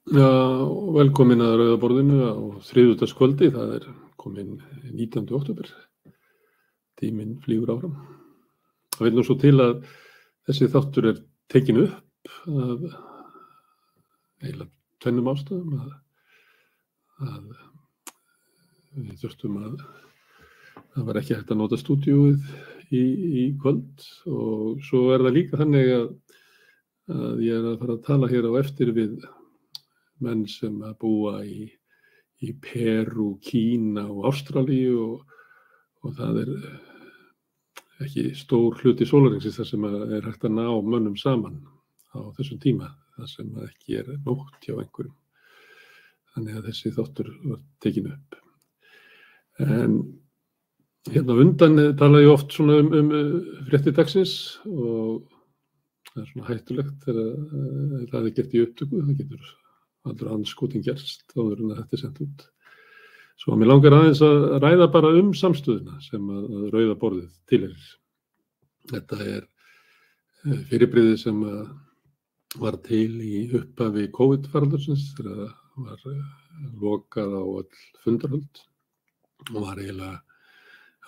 Já, velkomin að Rauða borðinu á þriðjudagskvöldi. Það er kominn 19. október. Tíminn flýgur áfram. Það vill nú svo til að þessi þáttur er tekinn upp af eiginlega tvennum ástæðum. Að við þurftum að það var ekki hægt að nota stúdíóið í kvöld, og svo er það líka þannig að ég er að fara að tala hér á eftir við menn sem að búa í Perú, Kína og Ástralíu, og það er ekki stór hluti sólarhringsins þar sem er hægt að ná mönnum saman á þessum tíma, þar sem ekki er nótt hjá einhverjum. Þannig að þessi þáttur var tekinn upp. En hérna undan tala ég oft svona fréttir dagsins, og það er svona hættulegt þegar það er gert í upptöku. Það getur allur andskotinn gerst áður en að þetta er sent út. Svo mér langar aðeins að ræða bara samstöðuna sem að Rauða borðið tilheyrir. Þetta er fyrirbrigði sem var til í upphafi COVID-faraldursins, þegar það var lokað á öll fundarhöld og var eiginlega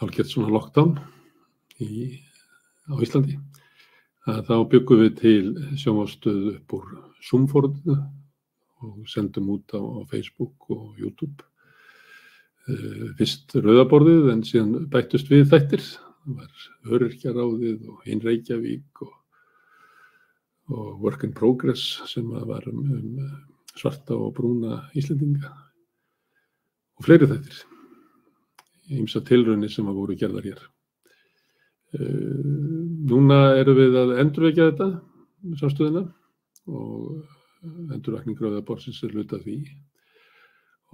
hálfgert svona lockdown á Íslandi. Þá byggum við til sjónvarpsstöð upp úr Zoom-forritinu og sendum út á Facebook og YouTube. Fyrst Rauða borðið, en síðan bættust við þættir. Það var Öryrkjaráðið og Hin Reykjavík og Work in Progress, sem var svarta og brúna Íslendinga, og fleiri þættir. Ýmsar tilraunir sem voru gerðar hér. Núna erum við að endurvekja þetta, samstöðuna, og endurvakning Rauða borðsins er hluti af því,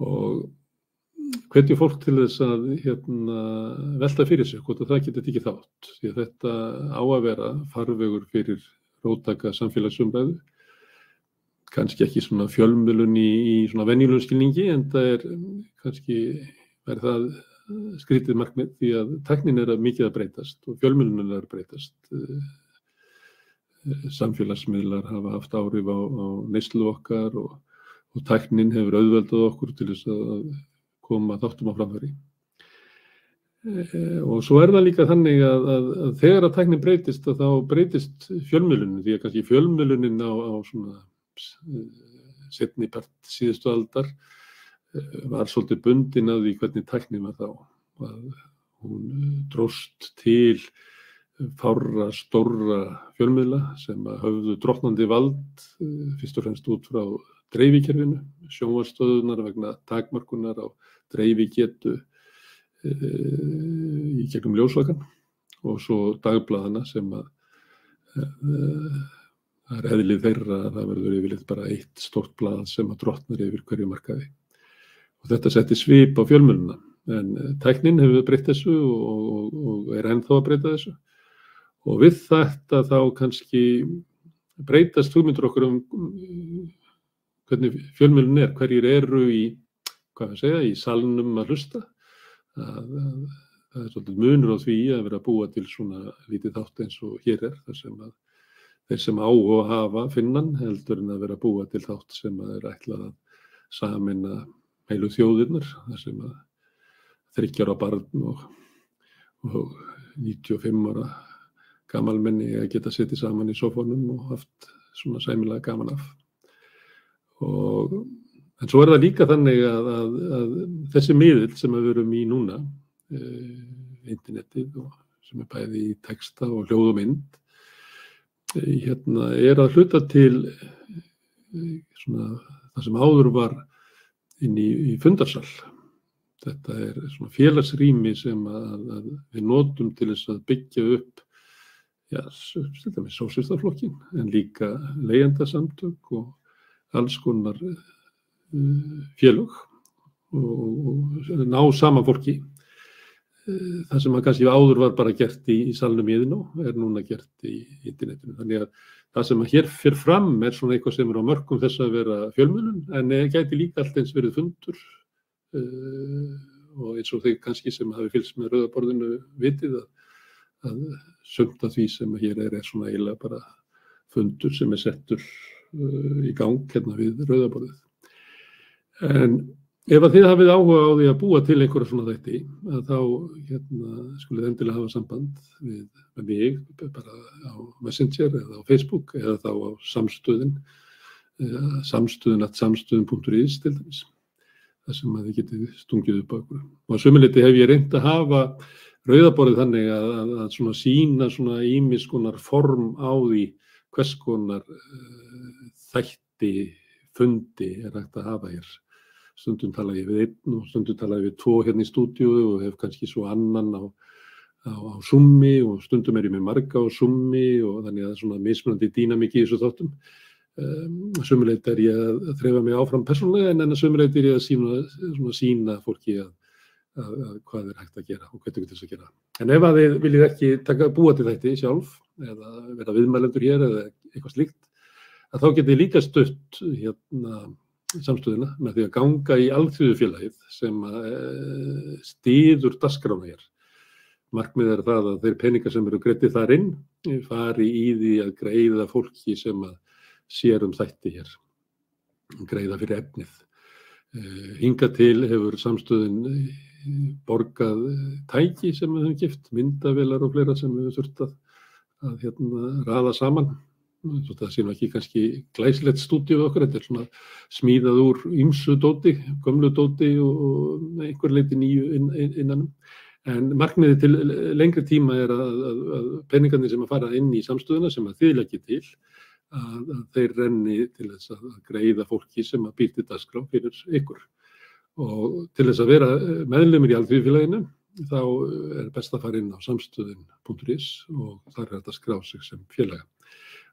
og hvetja fólk til þess að velta fyrir sig hvort að það geti tekið þátt, því að þetta á að vera farvegur fyrir róttæka samfélagsumræðu, kannski ekki svona fjölmiðlun í svona venjulegum skilningi, en það er kannski það skrítið markmið, því að tæknin er mikið að breytast og fjölmiðlunin er að breytast. Samfélagsmiðlar hafa haft áhrif á neyslu okkar, og tæknin hefur auðveldað okkur til þess að koma þáttum á framfæri. Og svo er það líka þannig að þegar að tæknin breytist, þá breytist fjölmiðlunin, því að kannski fjölmiðlunin á svona seinni part síðustu aldar var svolítið bundin af því hvernig tæknin var þá. Hún dróst til fárra stórra fjölmiðla sem höfðu drottnandi vald, fyrst og fremst út frá dreifikerfinu, sjónvarpsstöðvarnar vegna takmörkunar á dreifigetu í gegnum ljósvakann, og svo dagblaðana sem það er eðlið þeirra að það verður yfirleitt bara eitt stórt blað sem drottnar yfir hverju markaði. Og þetta setti svip á fjölmiðluna, en tæknin hefur breytt þessu og er ennþá að breyta þessu. Og við þetta þá kannski breytast hugmyndir okkur hvernig fjölmiðlun er, hverjir eru í salnum að hlusta. Það er svolítið munur á því að vera að búa til svona lítið þátt eins og hér er, þar sem að þeir sem á og hafa finnan, heldur en að vera að búa til þátt sem er ætlað að sameina heilu þjóðirnar, þar sem að 3 ára barn og 95 ára gamalmenni að geta setið saman í sófanum og haft svona sæmilega gaman af. En svo er það líka þannig að þessi miðill sem við erum í núna, internetið, og sem er bæði í texta og hljóð og mynd, er að hluta til svona það sem áður var inn í fundarsal. Þetta er svona félagsrými sem að við notum til þess að byggja upp sósíalistaflokkinn, en líka leigjendasamtök og alls konar félög, og ná saman fólki. Það sem kannski áður var bara gert í salnum Iðnó er núna gert í internetinu. Þannig að það sem hér fer fram er svona eitthvað sem er á mörkum þess að vera fjölmiðlun, en gæti líka allt eins verið fundur, og eins og þeir kannski sem hafi fylgst með Rauða borðinu vitið að sumt af því sem hér er svona eiginlega bara fundur sem er settur í gang hérna við Rauða borðið. En ef að þið hafið áhuga á því að búa til einhverja svona þætti, að þá skulið endilega hafa samband við mig, bara á Messenger eða á Facebook eða þá á samstöðin, samstöðun.is til dæmis, þar sem að þið getið stungið upp á okkur. Og að sömuleyti hef ég reynt að hafa rauðaborðið þannig að svona sýna svona ýmis konar form á því hvers konar þætti, fundi hægt að hafa hér. Stundum tala ég við einn og stundum tala ég við tvo hérna í stúdíu og hef kannski svo annan á Zoom-i og stundum ég með marga á Zoom-i og þannig að það svona mismunandi dýnamík í þessu þáttum. Sömuleyti ég að þreifa mig áfram persónulega en sömuleyti ég að sýna fólki að hvað hægt að gera og hvernig til þess að gera. En ef að þið viljið ekki búa til þætti sjálf eða vera viðmælendur hér eða eitthvað slíkt, að þá getið líka stutt samstöðina með því að ganga í alþjóðufélagið sem styður dagskrána hér. Markmið það að þeir peningar sem eru greiddir þar inn fari í því að greiða fólki sem sér þætti hér, greiða fyrir efnið. Hingað til hefur samstöðin borgað tæki sem við höfum gift, myndavélar og fleira sem við höfum þurft að raða saman. Það sé nú ekki kannski glæsilegt stúdíu okkur, þetta svona smíðað úr ýmsu dóti, gömlu dóti og einhver leyti nýju innanum. En markmiðið til lengri tíma að peningarnir sem að fara inn í samstöðuna sem að þið leggið til, að þeir renni til þess að greiða fólki sem að býr til dagskrá fyrir ykkur. Og til þess að vera meðlimir í alþjóðafélaginu, þá best að fara inn á samstöðin.is og þar hægt að skrá sig sem félaga.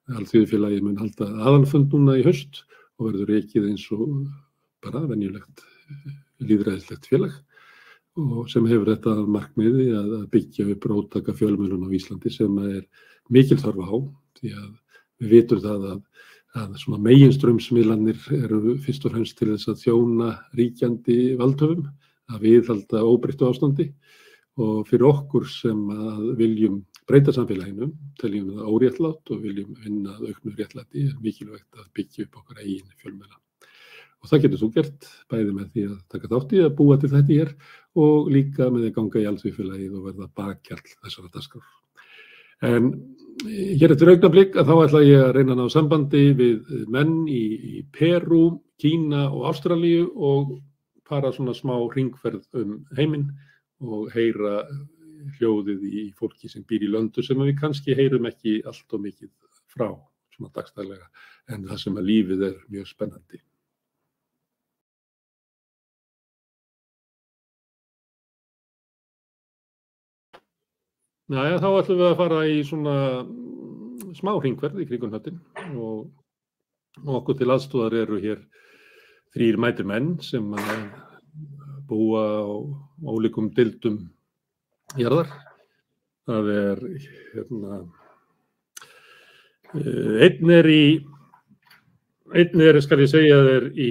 Alþjóðafélagið mun halda aðalfund núna í haust og verður rekið eins og bara venjulegt lýðræðislegt félag og sem hefur þetta markmiði að byggja upp róttæka fjölmiðlun á Íslandi sem mikil þörf á því að við vitum það að svona meginstraumsmiðlarnir eru fyrst og fremst til þess að þjóna ríkjandi valdhöfum, að viðhalda óbreyttu ástandi og fyrir okkur sem að viljum breyta samfélaginu, teljum það óréttlátt og viljum vinna að auknu réttlæti mikilvægt að byggja upp okkar eigin fjölmiðla. Og það getur þú gert bæði með því að taka þátt í að búa til þetta hér og líka með að ganga í alþjóðafélagið og verða bakhjarl þessara dagskrár. En hér eftir augnablik að þá ætla ég að reyna að ná sambandi við menn í Perú, Kína og Ástralíu og fara svona smá hringferð heiminn og heyra hljóðið í fólki sem býr í löndum sem við kannski heyrum ekki allt of mikið frá svona dagstaglega en það sem að lífið mjög spennandi. Jæja, þá ætlum við að fara í svona smá hringferð í kringum hnöttinn og okkur til aðstoðar eru hér 3 mætir menn sem búa á ólíkum deildum jarðar. Það einn skal ég segja í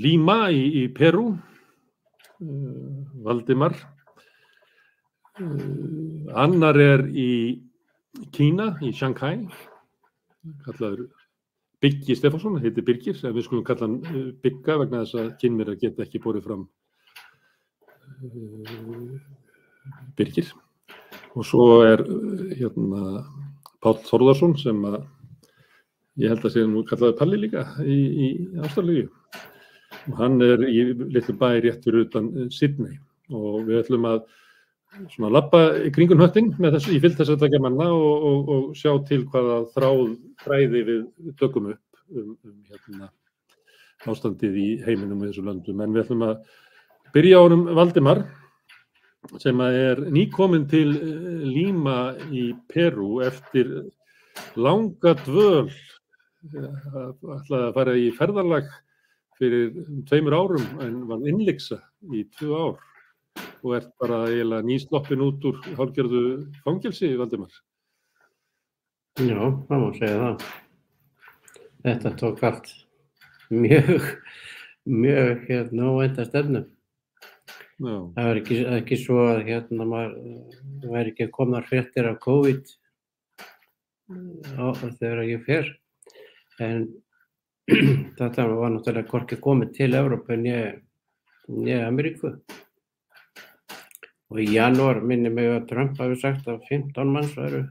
Lima í Perú, Valdimar. Annar í Kína, í Shanghai, kallaður Biggi Stefánsson, heitir Birgir, en við skulum kalla hann Bigga vegna þess að kynmera geta ekki borið fram Birgir. Og svo Páll Þórðarsson sem ég held að sé nú kallaður Palli líka í Ástralíu. Og hann í litlu bæ rétt fyrir utan Sydney og við ætlum að svona labba í kringum hnöttinn með þessu í fylgd þess að taka manna og sjá til hvaða þræði við tökum upp ástandið í heiminum í þessu löndum. En við ætlum að byrja á Valdimar sem nýkominn til Lima í Perú eftir langa dvöl, ætlaði að fara í ferðalag fyrir 2 árum en var innlyksa í 2 ár. Og bara eiginlega nýsloppin út úr hálfgerðu fangelsi, Valdimar? Já, það má segja það. Þetta tók allt mjög óvænta stefnu. Já. Það var ekki svo að maður væri ekki komnar fréttir af COVID þegar ég fer. En þetta var náttúrulega hvorki komið til Evrópu né Ameríku. Og í janúar minni mig að Trump hafi sagt að 15 manns væru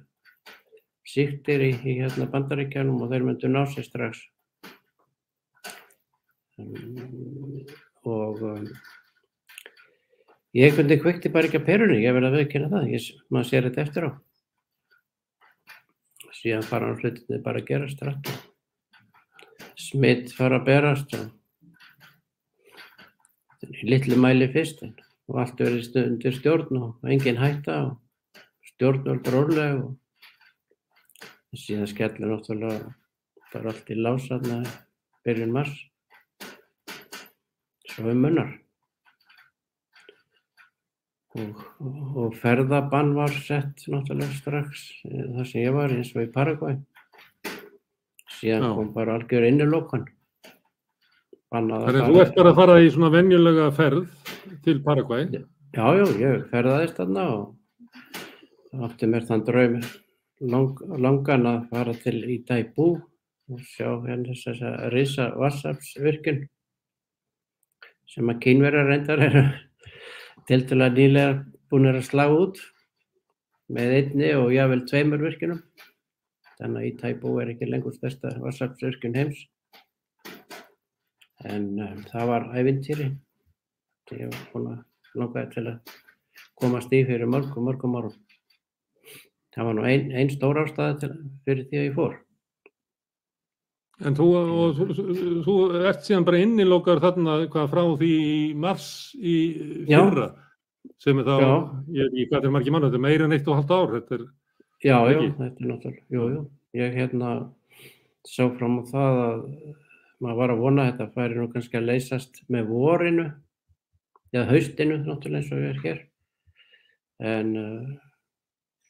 sýktir í Bandaríkjunum og þeir myndu ná sér strax. Og ég kveikti bara ekki að perunni, ég verð að viðurkenna það, maður sér þetta eftir á. Síðan fara hlutirnir bara að gerast rætt. Smitt fara að berast og í litlu mæli fyrst og allt verið undir stjórn og engin hætta og stjórnvöld róleg og síðan skellir náttúrulega bara allt í lás þarna byrjun mars. Svo munnar. Og ferðabann var sett náttúrulega strax þar sem ég var eins og í Paragvæ. Síðan kom bara algjör innilokun. Þannig að þú ert bara að fara í svona venjulega ferð til Paragvæ? Já, ég ferðaðist þarna og átti mér þann draum langan að fara til Itaipu og sjá hérna þessa risa vatnsaflsvirkjun sem að Kínverjar reyndar eru tiltölulega nýlega búnir að slá út með einni og jafnvel 2 virkjunum. Þannig að Itaipu er ekki lengur stærsta vatnsaflsvirkjun heims. En það var ævintýri. Ég var búin að langaði til að komast í fyrir mörgum árum. Það var nú ein stór ástæða fyrir því að ég fór. En þú ert síðan bara innilokaður þarna frá því í mars í fyrra, sem er þá, ég veit ekki hvað þetta margir mánuðir, þetta meira en 1,5 ár, þetta er... Já, þetta er náttúrulega, jú. Ég sá fram á það að maður var að vona að þetta færi nú kannski að leysast með vorinu, eða haustinu náttúrulega eins og ég er hér. En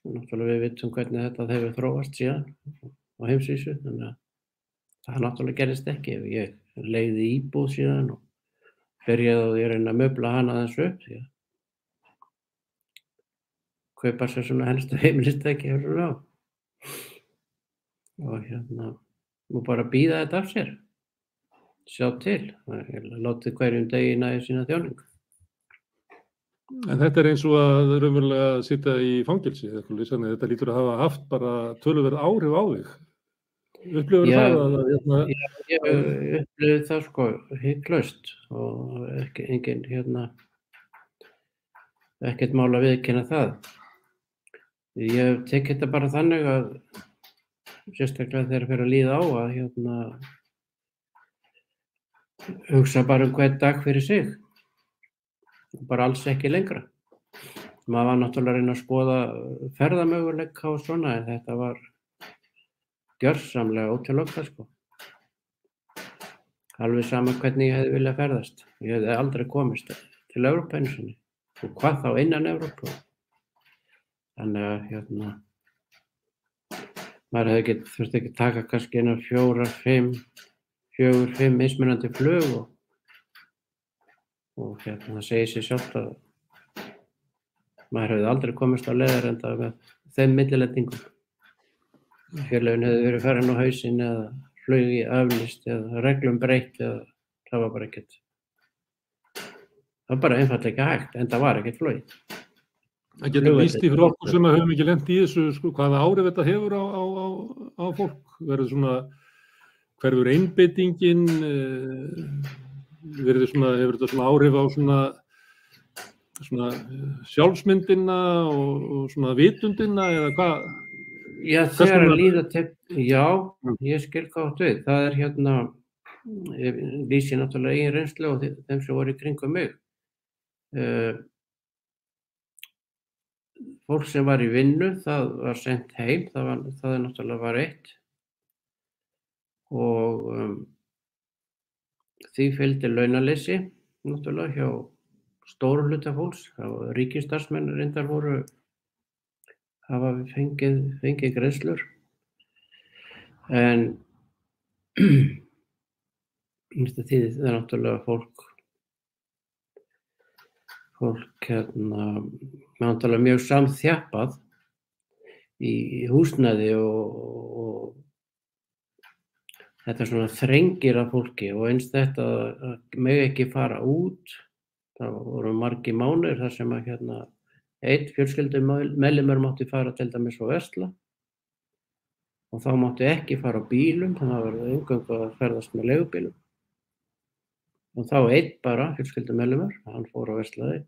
náttúrulega við vitum hvernig þetta hefur þróast síðan á heimsvísu, þannig að það náttúrulega gerðist ekki. Ég leigði íbúð síðan og byrjaði á því að reyna að möbla hana aðeins upp því að kaupa sér svona helstu heimilistæki og nú bara bíða þetta af sér, sjá til, látið hverjum degi nægja sína þjáningu. En þetta er eins og að raunverulega sitja í fangelsi, þetta lítur að hafa haft bara töluverð áhrif á þig. Upplifir það að... Ég upplifði það hiklaust og ekkert mál að viðurkenna það. Ég tek þetta bara þannig að sérstaklega þegar fer að líða á að hugsa bara hvern dag fyrir sig. Bara alls ekki lengra. Maður var náttúrulega að reyna að skoða ferðamöguleika og svona en þetta var gjörsamlega ótilokað Alveg sama hvernig ég hefði viljað ferðast. Ég hefði aldrei komist til Evrópu einu sinni og hvað þá innan Evrópu. Þannig að maður hefði þurfti ekki taka kannski innan 4-5 mismunandi flug og það segir sér sjálft að maður hefði aldrei komist á leiðarenda með þeim millilendingum. Félögin hefði verið farin á hausinn eða flugi aflýst eða reglum breytt eða það var bara ekkert. Það var bara einfaldlega ekki hægt, en það var ekkert flugið. Það getur lýst í fyrir okkur sem höfum ekki lent í þessu, hvaða áhrif þetta hefur á fólk. Verður svona, hverfur einbeitingin, hefur þetta svona áhrif á svona sjálfsmyndina og svona vitundina eða hvað? Já, þegar að líða til, já, ég skil hvað átt við. Það er ég lýsi náttúrulega eigin reynslu og þeim sem voru í kringum mig. Fólk sem var í vinnu, það var sent heim, það náttúrulega var eitt. Og því fylgdi launaleysi, náttúrulega hjá stóru hluta fólks. Ríkisstarfsmenn reyndar hafa fengið greiðslur. En það er náttúrulega fólk náttúrulega mjög samþjappað í húsnæði og þetta svona þrengir að fólki og eins þetta að mega ekki fara út. Það voru margir mánuðir þar sem að einn fjölskyldumeðlimur mátti fara til dæmis á versla og þá mátti ekki fara á bílum, þannig að það var eingöngu að ferðast með leigubílum. Og þá einn bara fjölskyldumeðlimur, hann fór á verslaði,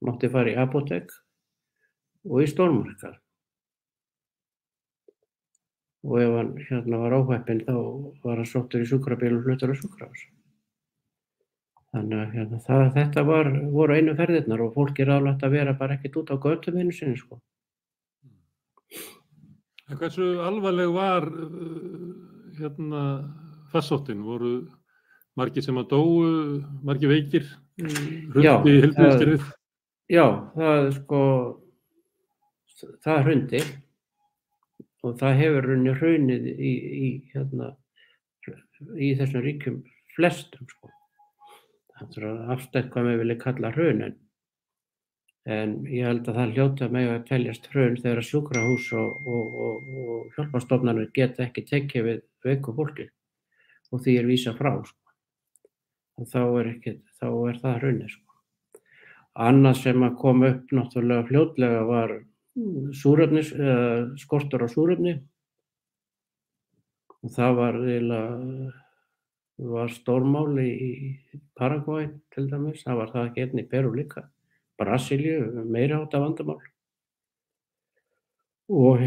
mátti fara í apótek og í stórmarkað. Og ef hann var óheppinn þá var hann sóttur í sjúkrabíl og fluttur á sjúkrahús. Þannig að þetta voru einu ferðirnar og fólk ráðlagt að vera bara ekkert út á götum einu sinni, sko. En hversu alvarleg var farsóttin? Voru margir sem að dóu, margir veikir, hrundi heilbrigðiskerfið? Já, það hrundi. Og það hefur hrunið í þessum ríkjum flestum, sko. Það er afstætt hvað við viljum kalla hrun, en ég held að það hljóti að mega teljast hrun þegar sjúkrahús og hjálparstofnanir geta ekki tekið við veiku fólki og því vísað frá, sko. Og þá er það hrunið, sko. Annað sem að kom upp náttúrulega fljótlega var skortur á súrefni og það var stórmál í Paragvæ til dæmis, það var það ekki einn í Perú líka, Brasilíu, meiri háttar vandamál. Og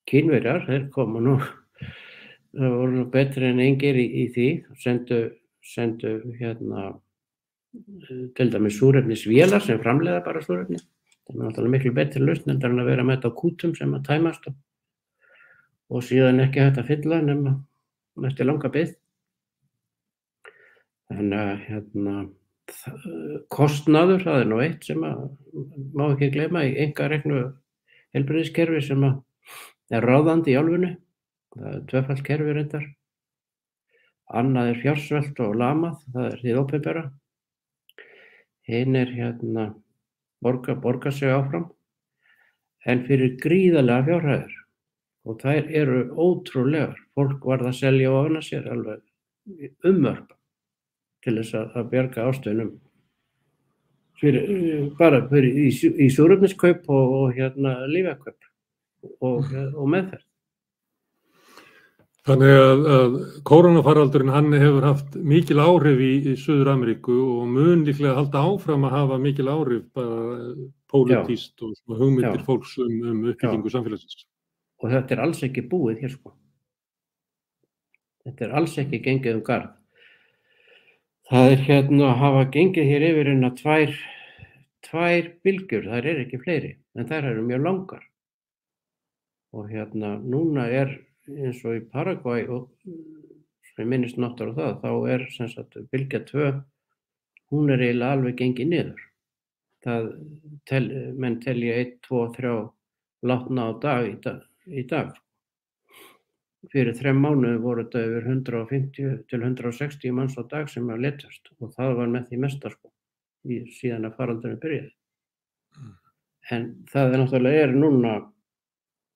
Kínverjar, þeir komu nú, það voru betri en engir í því, sendu til dæmis súrefnisvélar sem framleiða bara súrefni. Það er náttúrulega miklu betri lausn en að vera með þetta á kútum sem að tæmast og síðan ekki hægt að fylla nema eftir langa bið. Þannig að kostnaður, það er nú eitt sem að má ekki gleyma í einkareknu heilbrigðiskerfi sem að ráðandi í álfunni. Það er tvöfalt kerfi reyndar. Annað er fjársvelt og lamað, það er hið opinbera. Hinn er borga sig áfram, en fyrir gríðarlega fjárhæðir og þær eru ótrúlegar. Fólk varð að selja og afna sér alveg umörpa til þess að bjarga ástöðunum bara í súrefniskaup og lífekaup og meðferð. Þannig að kórónufaraldurinn hann hefur haft mikil áhrif í Suður-Ameríku og mun líklega halda áfram að hafa mikil áhrif bara pólitískt og hugmyndir fólks uppbyggingu samfélagsins. Og þetta er alls ekki búið hér, sko. Þetta er alls ekki gengið garð. Það er hafa gengið hér yfir tvær bylgjur, þær eru ekki fleiri, en þær eru mjög langar. Og núna eins og í Paragvæ og sem ég minnist náttúrulega þá er sem sagt bylgja 2, hún er eiginlega alveg gengið niður. Menn telja 1, 2, 3 látna á dag í dag. Fyrir 3 mánuði voru þetta yfir 150 til 160 manns á dag sem létust og það var með því mesta, sko, síðan að faraldurinn byrjaði. En það náttúrulega núna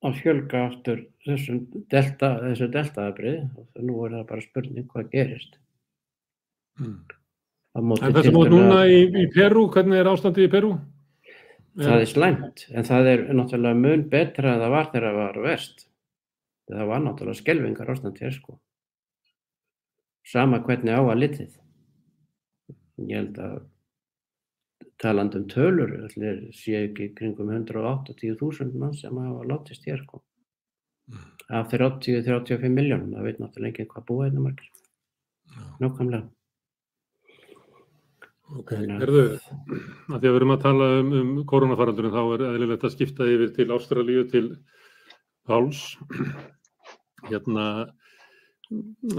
að fjölga aftur þessu deltaafbrigði og nú er það bara spurning hvað gerist. En það sem núna í Perú, hvernig er ástandið í Perú? Það er slæmt, en það er náttúrulega mun betra en það var þegar það var verst. Það var náttúrulega skelfingar ástand hér, sko. Sama hvernig á að litið. Ég held að talandi tölur, allir séu ekki kringum 180.000 mann sem hafa látist hér, sko. Af 30-35 milljónum, það veit náttúrulega ekki hvað búa hérna margir. Nákvæmlega. Ok, herðu, að því að við erum að tala kórónufaraldurinn, þá er eðlilegt að skipta yfir til Ástralíu, til Páls.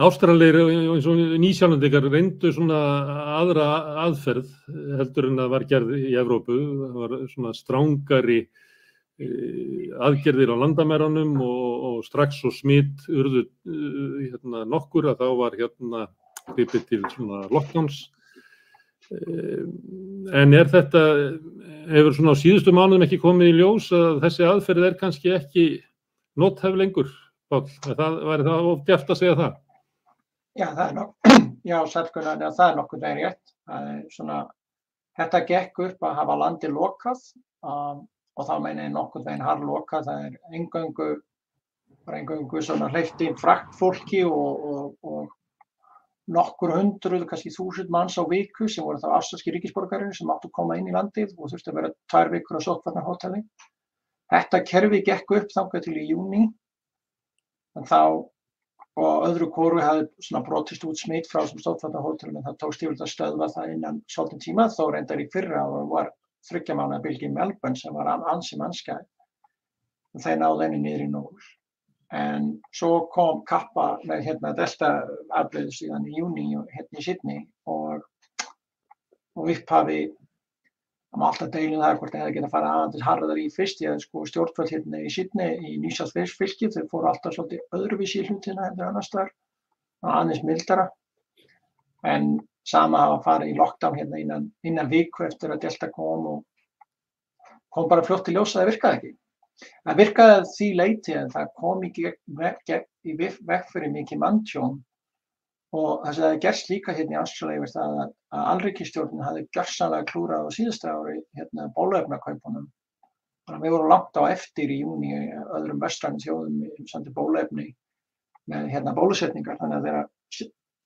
Ástralir eins og Nýsjálendingar reyndu svona aðra aðferð heldur en það var gerð í Evrópu. Það var svona strángari aðgerðir á landamærunum og strax og smitt urðu nokkur að þá var gripið til svona lockdowns. En hefur svona á síðustu mánuðum ekki komið í ljós að þessi aðferð kannski ekki nothæf lengur Páll, væri það of djarft að segja það? Já, já, Sæll-Gunnar, það nokkuð veginn rétt. Það svona, þetta gekk upp að hafa landið lokað og þá meina ég nokkuð veginn harðlokað. Það eingöngu svona hleypt inn fraktfólki og nokkur hundruð, kannski 1000 manns á viku sem voru þá ástralskir ríkisborgarar sem áttu að koma inn í landið og þurfti að vera 2 vikur á sóttvarnahóteli. Þetta kerfi gekk upp þangað til í júní, en þá og öðru hvoru hafði svona brotist út smitt frá þessum sóttvarnahótelum, en það tókst yfirleitt að stöðva það innan svolítinn tíma, þó reyndar í fyrra og var 3 mánaða bylgja í Melbourne sem var ansi mannskæð. Þeir náðu henni niður í 0. En svo kom kappa með delta-afbrigði síðan í júní í Sydney og upphafi það má alltaf deila það hvort það hefði getað farið aðeins harðar í fyrst, því að sko stjórnvöld í Sydney í New South Wales fylki, þau fóru alltaf svolítið öðruvísi í hlutina en annars staðar, aðeins mildara. En sama hafa farið í lockdown innan viku eftir að delta kom og kom bara fljótt í ljós að það virkaði ekki. Það virkaði að því leyti en það kom ekki í veg fyrir mikið manntjón og það sem það gerst líka í Ástralíu er það að alríkisstjórnin hafði gjörsamlega klúrað á síðasta ári bóluefnakaupunum. Þannig að við vorum langt á eftir í júní öðrum vestrænum þjóðum sendi bóluefni með bólusetningar. Þannig að þegar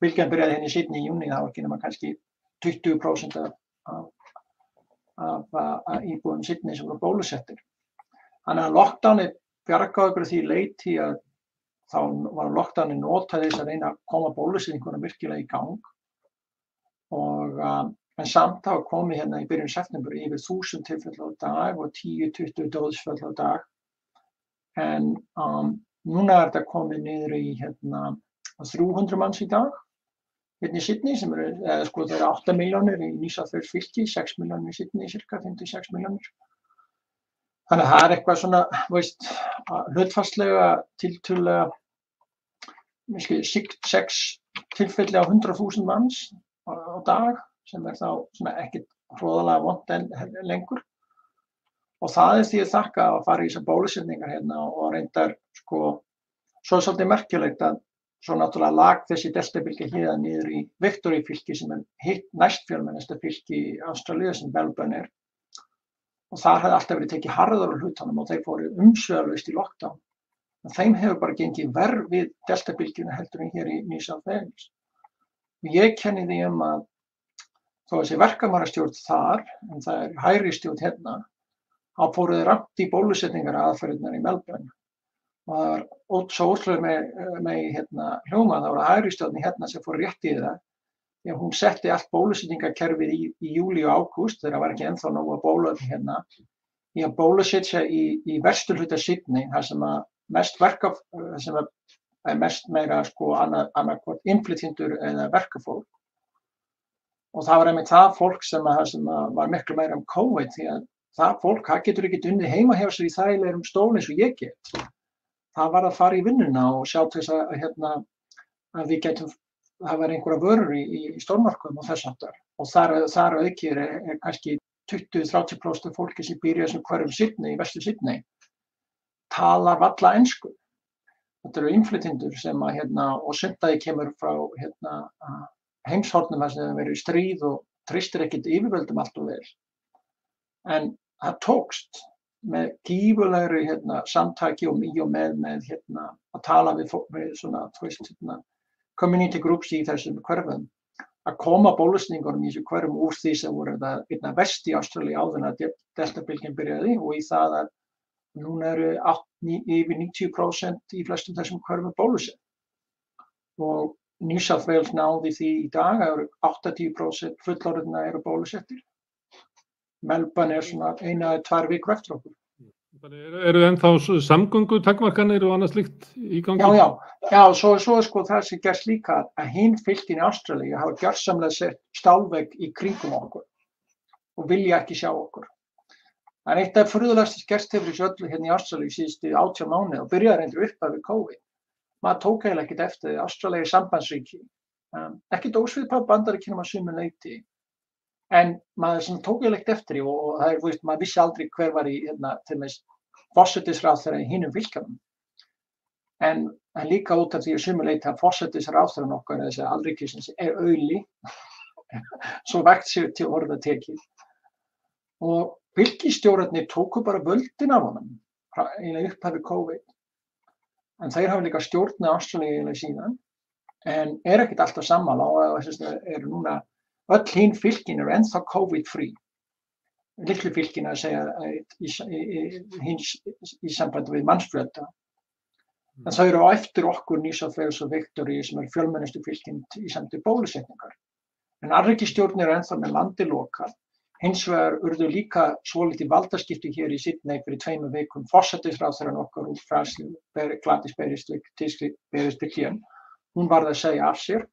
bylgjan byrjaði í Sydney í júní þá var ekki nema kannski 20% af íbúum Sydney sem voru bólusettir. Þannig að lockdowni bjargaði okkur því leyti að þá var lockdowni notað þess að reyna að koma bólusetninguna virkilega í gang en samt þá komið í byrjun september yfir 1000 tilfelli á dag og 10-20 dauðsföll á dag. En núna er þetta komið niður í 300 manns í dag í Sydney sem það eru 8 milljónir í New South Wales fylki, 6 milljónir í Sydney, cirka 56 milljónir. Þannig að það er eitthvað svona, hlutfallslega tiltölulega 6 tilfelli á 100.000 manns á dag sem þá svona ekkert hroðalega vont lengur. Og það því að þakka að fara í þessar bólusetningar og reyndar svo svolítið merkilegt að svo náttúrulega lag þessi deltabylgja héðan niður í Victoria fylki sem hitt næst fjölmennasta fylki í Ástralíu sem Melbourne er. Og þar hefði alltaf verið tekið harðar á hlutunum og þeir fóru umsvifalaust í lockdown. En þeim hefur bara gengið verr við deltabylgjuna heldur en hér í New South Wales. Og ég kenni því að þó að þessi verkamannastjórn þar, en það er hægri stjórn þá fóru þeir rangt í bólusetningar aðferðirnar í Melbourne. Og það var svo ótrúlega með hljóma, það var hægri stjórn sem fóru rétt í það. Því að hún setti allt bólusetningakerfið í júlí og ágúst þegar það var ekki ennþá nóg að bóluefni í að bólusetja í vesturhluta Sydney þar sem að mest meira annarkvort innflytjendur eða verkafólk. Og það var einmitt það fólk sem var miklu meira COVID því að það fólk getur ekki unnið heima hjá sér í þægilegum stól eins og ég get. Það var að fara í vinnuna og sjá til þess að við getum það var einhverja vörur í stórmarkaðum og þess háttar. Og þar aukið er kannski 20-30% fólki sem býr í þessum hverfum Sydney, í vestur Sydney, talar varla ensku. Þetta eru innflytjendur sem og sundaði kemur frá heimshornum þar sem það verið í stríð og treystir ekkert yfirvöldum allt og vel. En það tókst með gífurlegri samtaki og með að tala við svona, community groups í þessum hverfum að koma bólusetningunum í þessu hverfum úr því sem voru einna verst í Ástralíu áður en að deltabylgjan byrjaði og í það að núna eru yfir 90% í flestum þessum hverfum bólusett. Og New South Wales náði því í dag að 80% fullorðinna eru bólusettir. Melbourne er svona 1-2 vikur eftir okkur. Eru ennþá samgöngutakmarkanir og annað slíkt í gangi? Já, svo það sem gerst líka að hinn fylkin í Ástralíu hafa gjörsamlega sett stálvegg í kringum okkur og vilja ekki sjá okkur. Það er eitt af furðulegasta sem gerst hefur í öllu í Ástralíu síðustu 18 mánuði og byrjaði reyndar upp við COVID. Maður tók eiginlega ekkert eftir því Ástralíu er sambandsríki. Ekkert ósvipað Bandaríkjunum að sumu leyti. En maður tók eiginlega ekkert eftir því og það maður vissi aldrei hver var í til dæmis forsætisráðherra í hinum fylkjunum. en líka út af því að sumu leyti að forsætisráðherrann okkar, þessi alríkisins, auli, svo vægt sér til orða tekið. Og fylkisstjórarnir tóku bara völdin af honum, eiginlega upphafi COVID. En þeir hafa líka stjórnað Ástralíu eiginlega síðan, en ekkert alltaf sammála og eru núna, öll hinn fylkin eru ennþá COVID-free. Litlu fylkin að segja í sambandi við mannsfjölda. En þau eru á eftir okkur New South Wales og Victoria sem eru fjölmennustu fylkin í sambandi bólusetningar. En alríkisstjórnir eru ennþá með landi lokað. Hins vegar urðu líka svolítið valdaskipti hér í Sydney fyrir 2 vikum. Forsætisráðherrann okkar úr Franslu, Gladys Berejiklian, hún varð að segja af sér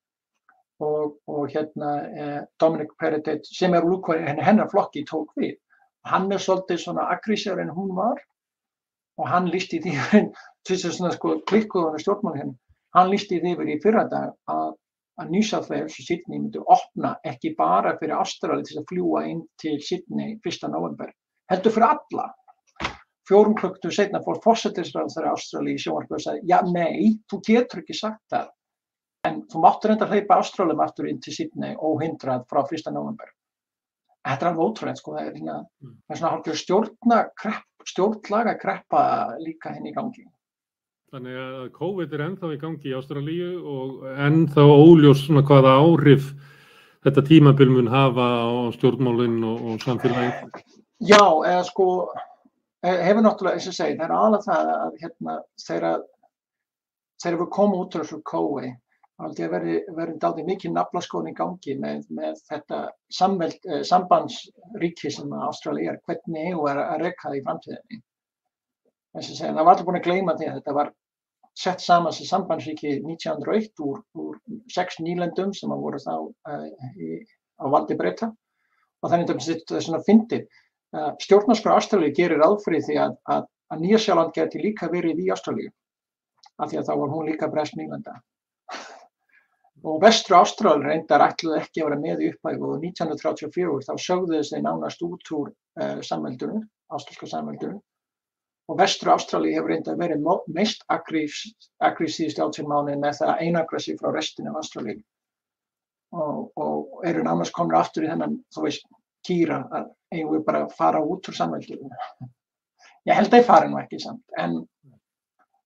og Dominic Perrottet sem hennar flokki tók við. Hann svolítið svona aggressívar en hún var og hann lýsti því, klikkuð hann stjórnmál henni, hann lýsti því yfir í fyrradag að New South Wales og Sydney myndu opna ekki bara fyrir Ástralíu til að fljúga inn til Sydney 1. nóvember, heldur fyrir alla. 4 klukkutímum seinna fór forsætisráðherra Ástralíu í sjónvarpið og sagði, já, nei, þú getur ekki sagt það, en þú máttir enda hleypa Ástralíum aftur inn til Sydney óhindrað frá 1. nóvember. Þetta alveg ótrúlegt, sko, það svona hálfgerð stjórnlagakreppa líka henni í gangi. Þannig að COVID ennþá í gangi í Ástralíu og ennþá óljós svona hvaða áhrif þetta tímabil mun hafa á stjórnmálin og samfélagið. Já, eða sko, hefur náttúrulega, eins og segið, það aðalega það að þegar við komum út úr þessu COVID, þá verði dálítið mikið naflaskoðun í gangi með þetta sambandsríki sem Ástralía hvernig EU að reka það í framtíðinni. Það var allir búin að gleyma því að þetta var sett saman sem sambandsríki 1901 úr 6 nýlendum sem voru þá á valdi Breta og þannig að þetta svona fyndið. Stjórnarskrá Ástralíu gerir ráð fyrir því að Nýja-Sjáland gæti líka verið í Ástralíu af því að þá var hún líka breskt nýlenda. Og Vestur Ástralíu reyndar ætluðu ekki að vera með í upphafi og 1934 þá sögðu þeir nánast út úr samveldinu, ástralska samveldinu. Og Vestur Ástralíu hefur reyndar verið mest aggressífst 18 mánuði með það að einangra sig frá restina af Ástralíu. Og eru nánast komnir aftur í þennan, þú veist, kýra að eigum við bara að fara út úr samveldinu. Ég held að ég fari nú ekki samt, en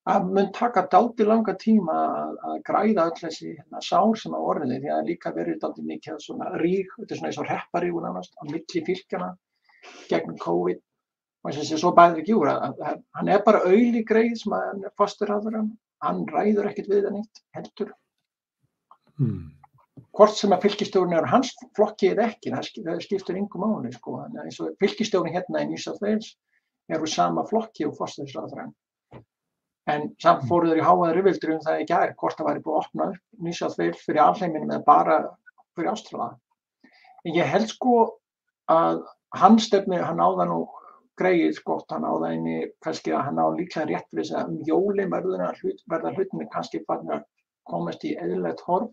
það mun taka dálítið langa tíma að græða öll þessi sár sem á orðinni því að líka verið dálítið mikið svona ríg, þetta svona eins og hrepparígur nánast á milli fylkjanna gegnum COVID. Og þess að svo bæðir ekki úr að hann bara auli greið sem hann forsætisráðherra, hann ræður ekkert við það neitt heldur. Hvort sem að fylkisstjórinn hans flokki eða ekki, það skiptir engu máli, sko. Þannig að eins og fylkisstjórinn hérna í New South Wales eru sama flokki og forsætisráðherrann. En samt fóru þeir í háaðar rifrildi það í gær, hvort það væri búið að opna upp New South Wales fyrir alheiminum eða bara fyrir Ástralíu. En ég held sko að hann áða nú greið gott, hann áða inni kannski að hann á líklega rétt við þess að jólin verða hlutinni kannski farin að komast í eðlilegt horf.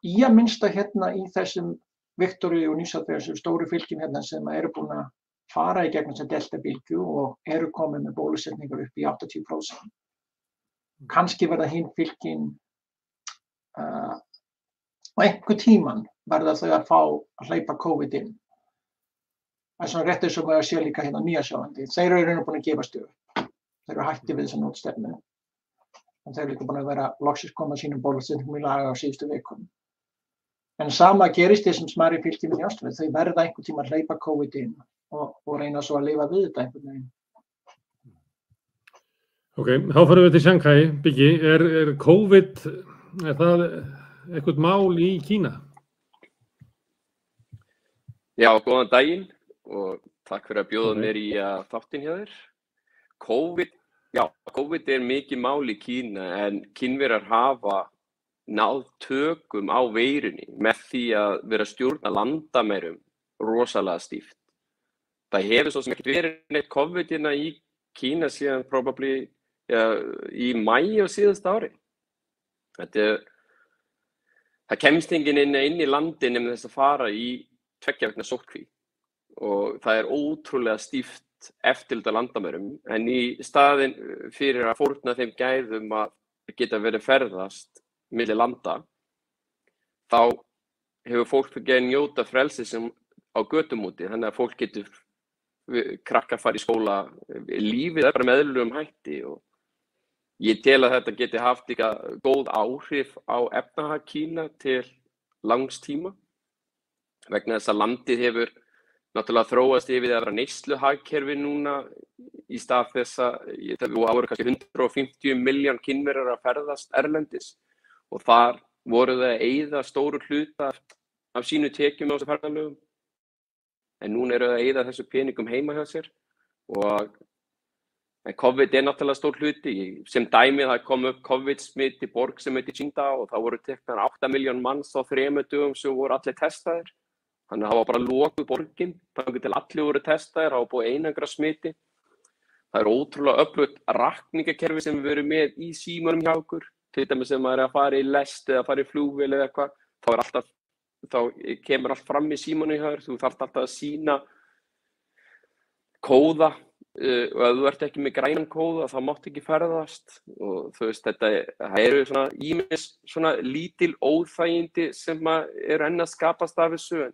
Í að minnsta hérna í þessum Victoria og New South Wales stóru fylkin hérna sem eru búin að fara í gegnum þessa deltabylgju og eru komin með bólusetningar upp í 80%. Kannski verða hinn fylkin og einhver tíman verða þau að fá að hleypa COVID inn. Það svona rétt eins og maður sé líka hérna á Nýja-Sjálandi. Þeir eru búin að gefast upp. Þeir eru hætti við þessa nótstefnu. Og þeir eru líka búin að vera loksins koma sínum bólusetningum í lag á síðustu vikum. En sama gerist þessum smærri fylkjum í Ástralíu. Þau verða einhver tíma að hleypa COVID inn og reyna svo að lifa við þetta einhvern veginn. Ok, þá farum við til Shanghai, Biggi. Er COVID, er það eitthvað mál í Kína? Já, góðan daginn og takk fyrir að bjóða mér í þáttinn hjá þér. COVID er mikið mál í Kína en Kínverjar hafa náð tökum á veirunni með því að vera að stjórna landamærum rosalega stíft. Það hefur svo sem ekki verið neitt COVID hérna í Kína síðan probably í maí á síðasta ári. Það kemst enginn inn í landin með þess að fara í 2 vikna sóttkví og það er ótrúlega stíft eftirlit á landamærum, en í staðinn fyrir að fórna þeim gæðum að geta verið ferðast milli landa, þá hefur fólk fengið að njóta frelsi sem á götum úti, þannig að fólk getur krakkar fara í skóla, lífið bara með eðlilegum hætti og ég tel að þetta geti haft líka góð áhrif á efnahag Kína til langs tíma vegna þess að landið hefur náttúrulega þróast yfir að vera neysluhagkerfi núna í stað þess að það voru kannski 150 milljón Kínverjar að ferðast erlendis og þar voru það að eyða stóru hluta af sínu tekjum á þessu ferðalögum en núna eru það að eyða þessu peningum heima hjá sér og COVID náttúrulega stór hluti, sem dæmi það kom upp COVID-smitt í borg sem heitir Qingdao og það voru teknar 8 milljón manns á 3 dögum sem voru allir testaðir. Þannig að það var bara lokuð borgin, þannig til allir voru testaðir, það var búið einangra smiti. Það ótrúlega öflugt rakningakerfi sem við erum með í símanum hjá okkur, til dæmis sem maður að fara í lest eða fara í flugvél eða eitthvað, þá kemur allt fram í símanum hjá þér, þú þarft alltaf að sýna kóða. Og ef þú ert ekki með grænan kóða þá mátt ekki ferðast og þú veist þetta eru svona ýmis svona lítil óþægindi sem eru enn að skapast af þessu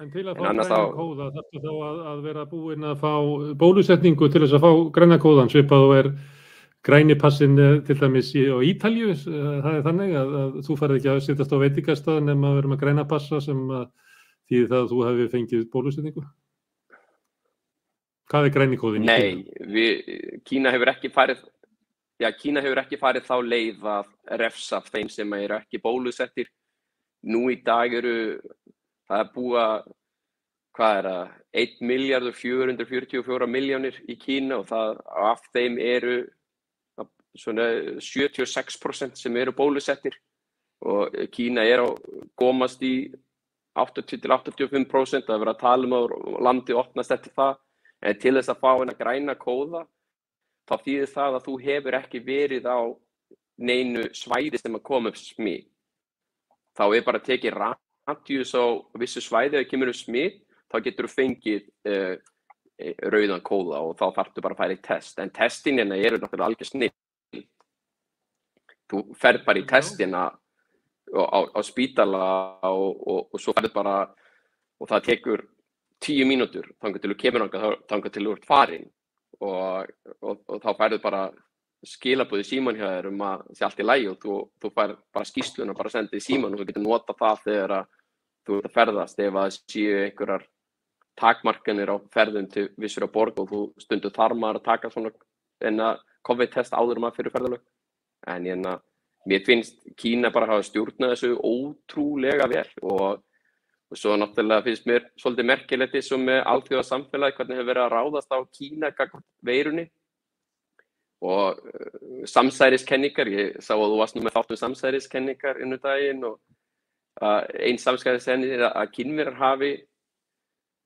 En til að fá grænan kóða þarftu þá að vera búinn að fá bólusetningu til þess að fá grænan kóðan svipað og græni passin til dæmis á Ítalíu það þannig að þú farið ekki að sittast á veitingastað nema að vera með græna passa sem þýðir það að þú hefur fengið bólusetningu Hvað græni kóðinn? Nei, Kína hefur ekki farið þá leið að refsa þeim sem eru ekki bólusettir. Nú í dag það búa, 1.444 milljónir í Kína og af þeim eru svona 76% sem eru bólusettir og Kína að komast í 80-85%, það verið að tala að landi opnast eftir það. En til þess að fá hennar græna kóða, þá þýðir það að þú hefur ekki verið á neinu svæði sem að koma upp smit. Þá bara tekið radíus á vissu svæði að kemur upp smit, þá getur þú fengið rauðan kóða og þá þarftu bara að fara í test. En testin eru náttúrulega algjör snill. Þú ferð bara í testina á spítala og svo ferð bara, og það tekur 10 mínútur þangað til þú kemur þangað til þú ert farin og þá færðu bara skilaboð í símann hjá þér að sé allt í lagi og þú fær bara skýrsluna bara sendið í símann og þú getur notað það þegar þú ert að ferðast ef að séu einhverjar takmarkanir á ferðum til vissra borg og þú stundu þarf maður að taka svona COVID-test áður maður fyrir ferðalög. En mér finnst Kína bara hafa stjórnað þessu ótrúlega vel og svo náttúrulega finnst mér svolítið merkilegt eins og með alþjóðasamfélagi hvernig hefur verið að ráðast á Kína gagnvart veirunni og samsæriskenningar, ég sá að þú varst nú með þáttum samsæriskenningar daginn og ein samsæriskenning að Kínverjar hafi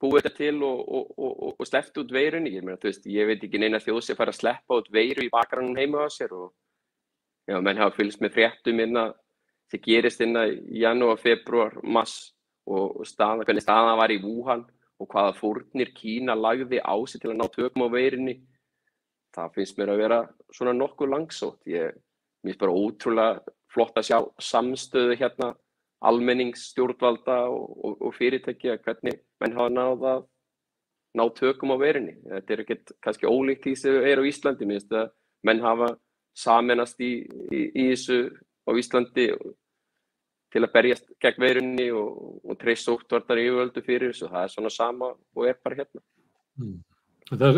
búið þetta til og sleppt út veirunni. Ég veit ekki neina þjóð sem fær að sleppa út veiru í bakgrannum heima á sér og menn hafa fylgst með fréttum sem gerist í janúar, febrúar, mars og hvernig staðan var í Wuhan og hvaða fórnir Kína lagði á sig til að ná tökum á veirunni. Það finnst mér að vera svona nokkuð langsótt. Mér finnst bara ótrúlega flott að sjá samstöðu almennings, stjórnvalda og fyrirtækja hvernig menn hafa náð að ná tökum á veirunni. Þetta ekkert kannski ólíkt því sem á Íslandi. Mér finnst að menn hafa sameinast í þessu á Íslandi til að berjast gegn veirunni og treyst sóttvarnar yfirvöldu fyrir þessu. Það svona sama og bara hérna. Það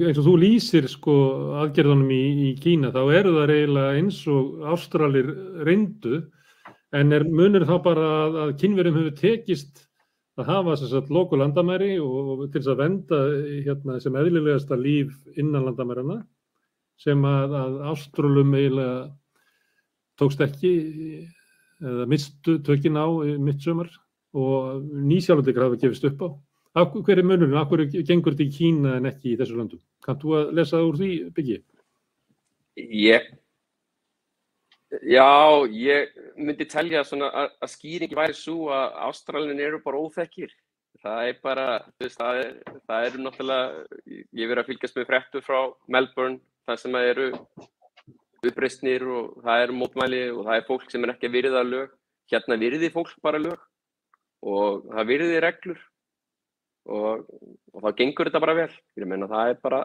eins og þú lýsir aðgerðunum í Kína, þá eru það eiginlega eins og Ástralir reyndu, en munur þá bara að Kínverjum hefur tekist að hafa loku landamæri og til þess að vernda sem eðlilegasta líf innan landamæranna, sem að Ástralum eiginlega tókst ekki eða mistu tökin á mitt sumar og Nýsjálandi hafa gefist upp á. Hver munurinn? Af hverju gengur þetta í Kína en ekki í þessu löndum? Kannt þú að lesa úr því, Biggi? Ég myndi telja að skýringi væri svo að Ástralin eru bara óþekkir. það bara, þú veist, það eru náttúrulega, ég verið að fylgjast með fréttur frá Melbourne, þar sem eru uppreisnir og það eru mótmæli og það fólk sem ekki að virða lög. Hérna virði fólk bara lög og það virði reglur og þá gengur þetta bara vel. Ég meina, það er bara,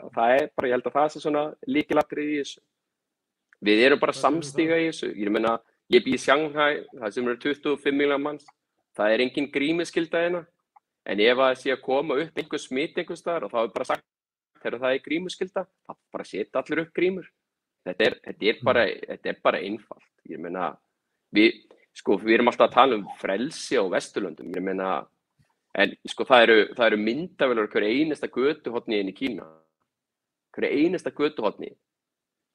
ég held að það sé svona lykilatriði í þessu. Við erum bara samstiga í þessu. Ég meina, ég bý í Shanghai, það sem eru 25 milljónir manns, það er engin grímuskylda hérna. En ef það sé að koma upp einhver smit einhvers staðar og þá bara sagt þegar það grímuskylda, þá bara setja allir upp grímur. Þetta er bara einfalt. Ég meina, við erum alltaf að tala frelsi á Vesturlöndum. Ég meina, en sko það eru myndavélar hverju einasta götuhorni inn í Kína. Hverju einasta götuhorni.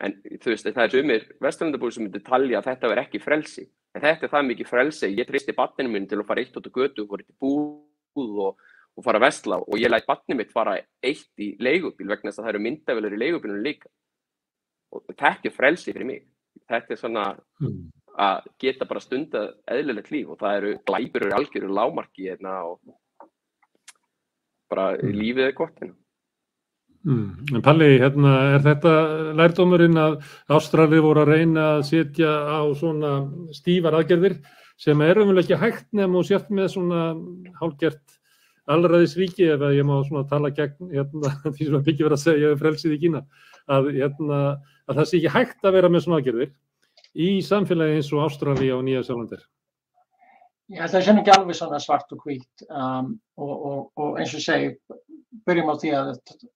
En þú veist, það sumir Vesturlandabúar sem myndi talja að þetta ekki frelsi. En þetta er það mikið frelsi. Ég treysti barninu mínu til að fara eitt út á götu og fara eitt í búð og fara að versla og ég læt barnið mitt fara eitt í leigubíl vegna þess að það eru myndavélar í leigubílunum líka. Og þetta er frelsi fyrir mig. Þetta er svona að geta bara stundað eðlilegt líf og það eru glæpir og algjöru lágmarki hérna og bara lífið er gott hérna. En Palli, hérna, er þetta lærdómurinn að Ástralir voru að reyna að setja á svona stífar aðgerðir sem er ekki hægt nema og sért með svona hálfgert alræðisríki ef ég má svona tala gegn því sem Biggi verið að segja frelsið í Kína að það sé ekki hægt að vera með svona aðgerðir í samfélagi eins og Ástralía og Nýja-Sjálandi. Já, það sé ekki alveg svona svart og hvítt og eins og segi, byrjum á því að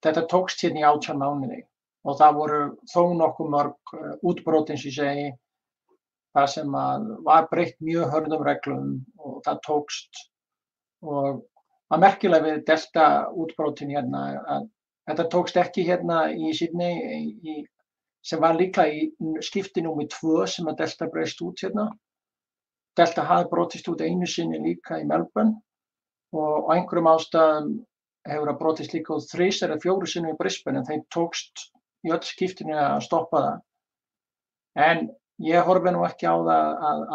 þetta tókst hérna í 18 mánuði og það voru þó nokkuð mörg útbrot eins og ég segi, það sem var breytt mjög hörðum reglum og það tókst og það merkilega við delta útbrotin hérna að þetta tókst ekki hérna í Sydney sem var líka í skipti númer 2 sem að delta breyst út hérna. Delta hafði brotist út einu sinni líka í Melbourne og á einhverjum ástæðum hefur það brotist líka út 3 eða 4 sinnum í Brisbane en þeim tókst í öll skiptinu að stoppa það. En ég horfi nú ekki á það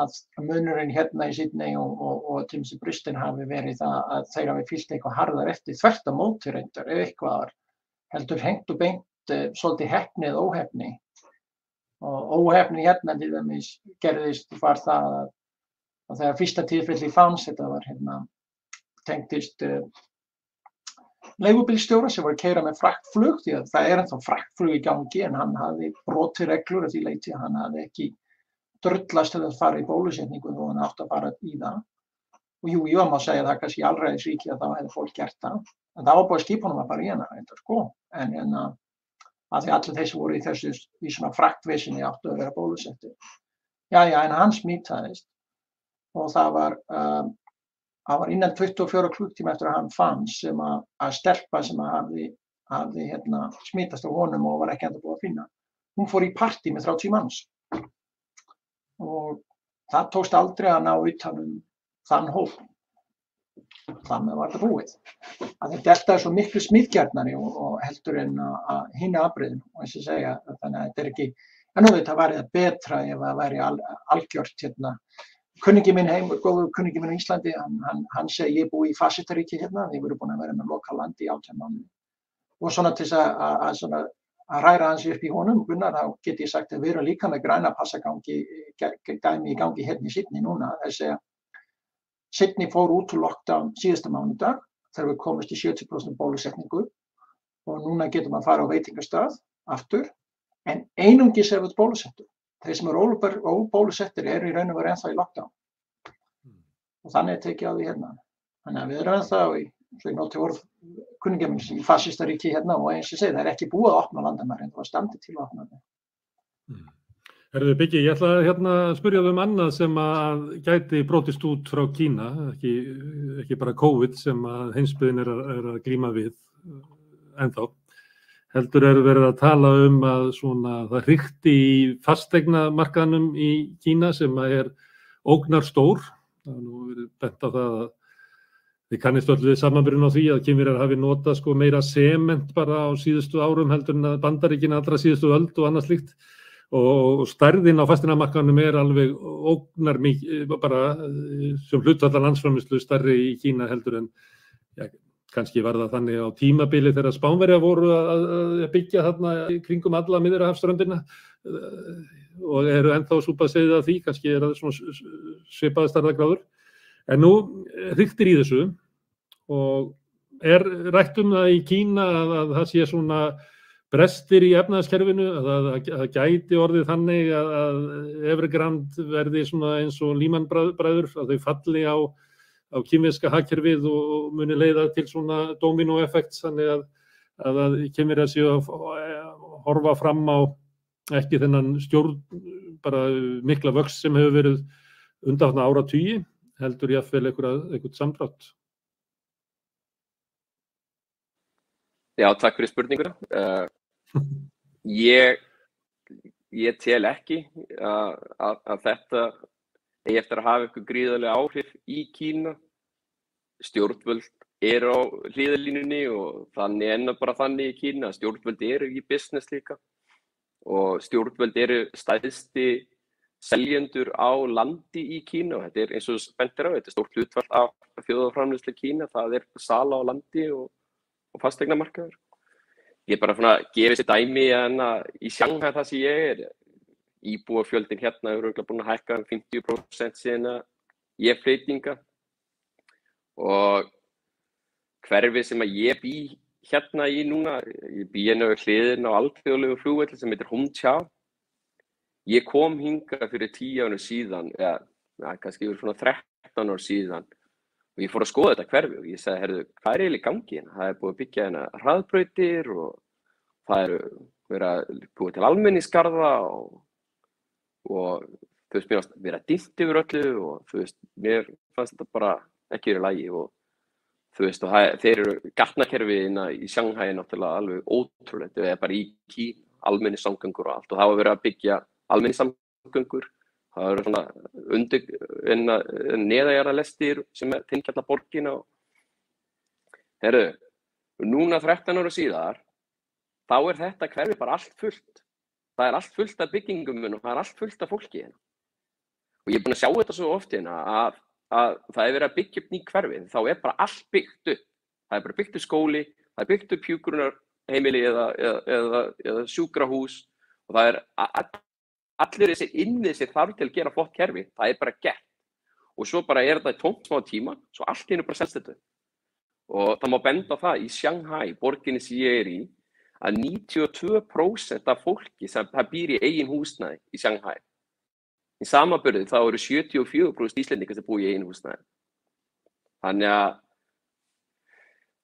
að munurinn hérna í Sydney og til dæmis í Brisbane hafi verið það að þeir hafi fylgt eitthvað harðar eftir þvert á móti reyndar ef eitthvað heldur hengt og beint svolítið heppni eða óheppni. Og óheppni hérna til dæmis gerðist var það að þegar fyrsta tilfelli fannst þetta var hérna tengdist leigubílstjóra sem var að keyra með fraktflug því að það er ennþá fraktflug í gangi en hann hafði brotið reglur að því leyti að hann hafði ekki drullast til að fara í bólusetningu og hann átti að fara í það. Og jú, ég má segja það kannski í alræðisríki að þá hefði fólk gert það. En það var bara skipunum að fara í hana reyndar sko. En að því allir þessi voru í svona fraktvesinni áttu að vera bólusettir. Jæja, en hann smitaðist og það var innan 24 klukkutíma eftir að hann fannst sem að stelpa sem hafði hérna smitast á honum og var ekki enda búið að finna. Hún fór í partí með 30 manns. Og það tókst aldrei að ná utan þann hóp. Þannig var þetta búið. Að þetta delta svo miklu smitgjarnari og heldur en að hinna afbrigðin og eins og segja þannig að þetta ekki, en þetta væri það betra ef það væri algjört hérna. Kunningi minn góður kunningi minn á Íslandi, hann segi ég búi í fasistaríki hérna, þið voru búin að vera með lokal land í 18 mánuði. Og svona til að ræra hans upp í honum, Gunnar, þá get ég sagt að við erum líka með græna passagangi dæmi í gangi hérna í Sydney núna. Þessi að Sydney fór út úr lockdown síðasta mánudag þegar við komumst í 70% bólusetningu og núna getum að fara á veitingastað aftur, en einungis ef við bólusettum. Þeir sem eru óbólusettir eru í raun og veru ennþá í lockdown. Og þannig er tekið á því hérna. Þannig að við erum ennþá svo ég noti orð kunningja minns í fasistaríki hérna og eins og segi það er ekki búið að opna landamæri en það var standið til að opna það. Herðu Biggi, ég ætla hérna að spyrja annað sem að gæti brotist út frá Kína, ekki bara COVID sem að heimsbyggðin er að glíma við ennþá. Heldur verið að tala að svona, það hrikti í fasteignamarkaðnum í Kína sem að ógnarstór. Það er nú verið bent á það að við kannist öll við samanburðin á því að Kínverjar hafi notað meira sement bara á síðustu árum heldur en að Bandaríkin allra síðustu öld og annað slíkt. Og stærðin á fasteignamarkaðnum alveg ógnar mikið, bara sem hlutfall af landsframleiðslu stærri í Kína heldur en kannski var það þannig á tímabili þegar Spánverjar voru að byggja þarna kringum alla Miðjarðarhafsströndina og eru ennþá súpaseiðið af því, kannski það svona svipaðar stærðargráður. En nú hriktir í þessu og rætt það í Kína að það sé svona brestir í efnahagskerfinu, að það gæti orðið þannig að Evergrande verði svona eins og Lehman bræður, að þau falli á kínverska hagkerfið og muni leiða til svona dominoeffekts, þannig að Kínverjar séu að horfa fram á ekki þennan bara mikla vöxt sem hefur verið undanfarna áratugi, heldur jafnvel eitthvað samdrátt. Já, takk fyrir spurninguna. Ég tel ekki að þetta eigi eftir að hafa eitthvað gríðarlega áhrif í Kína. Stjórnvöld eru á hliðarlínunni og þannig bara þannig í Kína. Stjórnvöld eru í business líka og stjórnvöld eru stærsti seljendur á landi í Kína og þetta eins og bentir á, þetta stórt hlutfall af þjóðarframleiðslu Kína, það sala á landi og fasteignamarkaður. Ég bara gefið sér dæmi í Shanghai þar sem ég íbúafjöldin hérna er örugglega búin að hækka 50% síðan ég flyttinga og hverfi sem ég bý hérna í núna, ég bý hérna við hliðina á alþjóðlegu flugvelli sem heitir Hongqiao. Ég kom hingað fyrir 10 árum síðan, kannski yfir svona 13 árum síðan og ég fór að skoða þetta hverfi og ég sagði, heyrðu, hvað er eiginlega í gangi hérna? Það er búið að byggja hérna hraðbrautir og það verið að búið til almenningsgarða og þú veist, mér fannst vera dimmt yfir öllu og þú veist, mér fannst þetta bara ekki verið í lagi og þú veist, og þeir eru gatnakerfiðina í Shanghai náttúrulega alveg ótrúlegt, eða bara í Kína, almenningssamgöngur og allt og það var verið að byggja almenningssamgöngur, það var svona neðanjarðarlestir sem tengja alla borgina og heyrðu, núna 13 ára síðar, þá þetta hverfi bara allt fullt. Það allt fullt af byggingum og það allt fullt af fólki hérna. Og ég búinn að sjá þetta svo oft hérna að það verið að byggja upp ný hverfi, þá bara allt byggt upp. Það bara byggt upp skóli, það byggt upp hjúkrunarheimili eða sjúkrahús og það allir þessir innviðir sem þarf til að gera flott kerfi, það bara gert. Og svo bara þetta í tómt smá tíma, svo allt í einu bara selst þetta. Og það má benda á það í Shanghai, borginni sem ég í, að 92% af fólki sem býr í eigin húsnæði í Shanghai. Í samanburði þá eru 74% Íslendingar sem búa í eigin húsnæði. Þannig að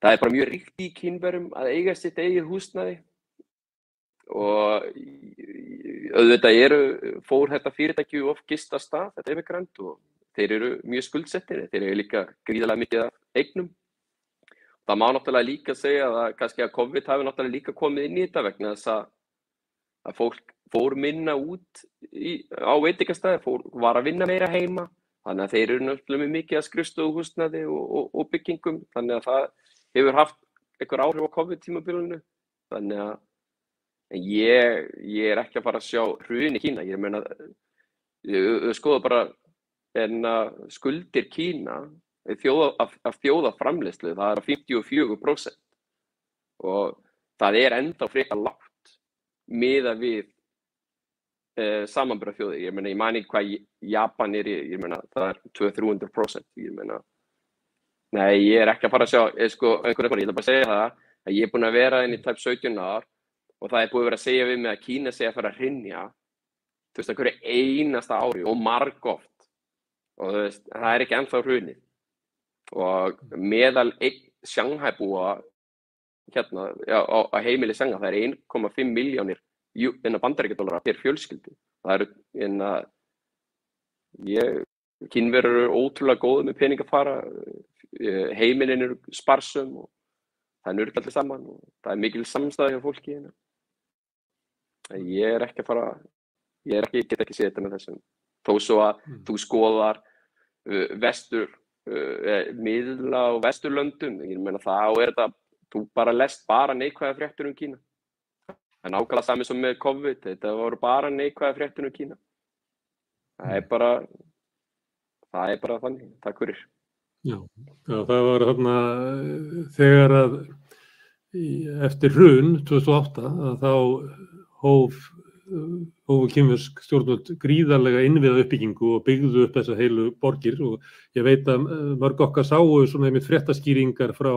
það bara mjög ríkt í Kínverjum að eiga sitt eigið húsnæði og auðvitað fór þetta fyrirtæki of gist af stað, þetta Evergrande, og þeir eru mjög skuldsettir, þeir eru líka gríðarlega mikið af eignum. Það má náttúrulega líka segja að kannski að COVID hafi náttúrulega líka komið inn í þetta vegna þess að fólk fór minna út á veitingastæði, var að vinna meira heima, þannig að þeir eru náttúrulega mikið að skrifstofuhúsnæði og byggingum, þannig að það hefur haft einhver áhrif á COVID-tímabilinu, þannig að ég ekki að fara að sjá hrun í Kína, ég meina, ég skoða bara skuldir Kína af þjóðarframleiðslu, það á 54% og það ennþá frekar lágt miðað við samanburðarþjóðir. Ég meina, ég man ekki hvað Japan ég meina, það 200-300%. Ég meina, nei, ég ekki að fara að sjá, ég ætla bara að segja það að ég búinn að vera inn í tæp 17 ár og það búið að vera að segja við mig að Kína sé að fara að hrynja, þú veist, hverju einasta ári og margoft og þú veist, það ekki ennþá hrunið. Og meðal Shanghai búa hérna á heimili Shanghai, það 1,5 milljónir bandaríkjadollara per fjölskyldu. Það Kínverjar eru ótrúlega góðir með pening að fara, heimilin eru sparsum og það nurgar allir saman og það mikil samstæða hjá fólki hérna. Ég get ekki séð þetta með þessum. Þó svo að þú skoðar miðla og vesturlöndum, ég meina þá þetta, þú bara lest bara neikvæðar fréttir Kína. Það nákvæmlega sami sem með COVID, þetta voru bara neikvæðar fréttir Kína. Það bara þannig, takk fyrir. Já, það var þarna þegar að eftir hrun 2008 að þá hófu kínversk stjórnvöld gríðarlega innviða uppbyggingu og byggðu upp þessa heilu borgir og ég veit að mörg okkar sáu svona einmitt fréttaskýringar frá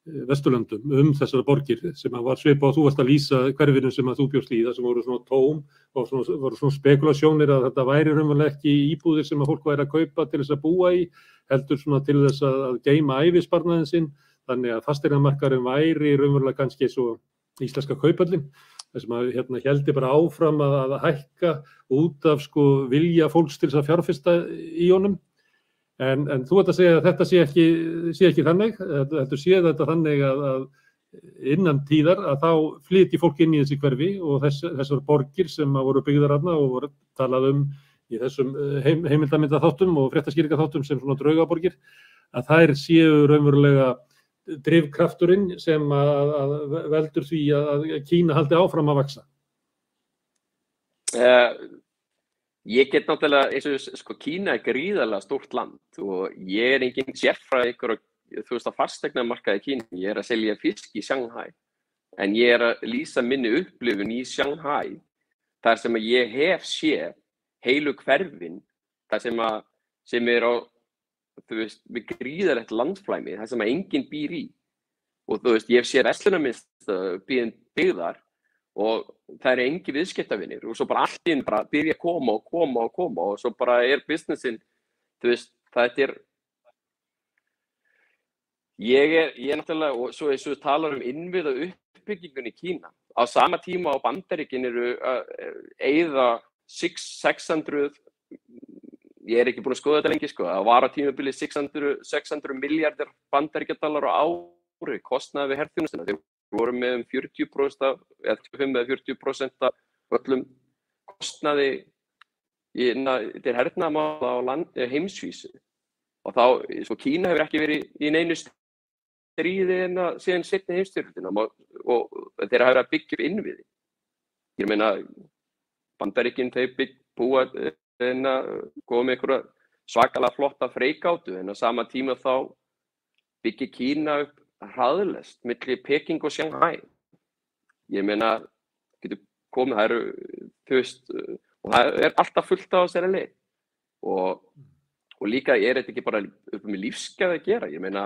Vesturlöndum þessar borgir sem var svipað og þú varst að lýsa hverfinu sem að þú bjóst í það sem voru svona tóm og voru svona spekulasjónir að þetta væri raunverulega ekki íbúðir sem að fólk væri að kaupa til þess að búa í heldur svona til þess að geyma ævisparnaðinn sinn þannig að fasteignamarkaðurinn væri raunverulega kannski svo íslenska kauphöllin þess að héldi bara áfram að hækka út af sko vilja fólks til þess að fjárfesta í honum en þú ert að segja að þetta sé ekki þannig þetta sé þetta þannig að innan tíðar að þá flytji fólk inn í þessi hverfi og þessar borgir sem voru byggðar þarna og voru talað í þessum heimildarmyndaþáttum og fréttaskýringaþáttum sem svona draugaborgir að þær séu raunverulega drifkrafturinn sem að veldur því að Kína haldi áfram að vaxa. Ég get náttúrulega, eins og sko Kína gríðarlega stórt land og ég engin sérfræðingur á fasteignamarkaði í Kína, ég að selja fisk í Shanghai en ég að lýsa minni upplifun í Shanghai þar sem að ég hef séð heilu hverfin þar sem á við gríðarlegt landflæmi þar sem að enginn býr í og ég hef séð verslunarmiðstöð byggðar og það engin viðskiptavinir og svo bara allt inn bara byrja að koma og svo bara businessin þetta ég náttúrulega og svo eins og talar innviða uppbyggingun í Kína á sama tíma á Bandaríkin eru eyða 600 ég ekki búin að skoða þetta lengi sko það var á tímabili 600 milljarðar bandaríkjadallar á ári kostnaði við herþjónustuna þeir voru með 40% eða 25 eða 40% af öllum kostnaði til hernaðarmála á heimsvísu og þá svo Kína hefur ekki verið í neinu stríði síðan seinni heimsstyrjöldina og þeir hafa verið að byggja upp innviði ég meina Bandaríkin þeir búa komið einhverja svakalega flotta freigátu en á sama tíma þá byggir Kína upp hraðlest milli Peking og Shanghai. Ég meina, getur komið, það og það alltaf fullt á þessari leið. Og líka þetta ekki bara upp með lífsgæði að gera. Ég meina,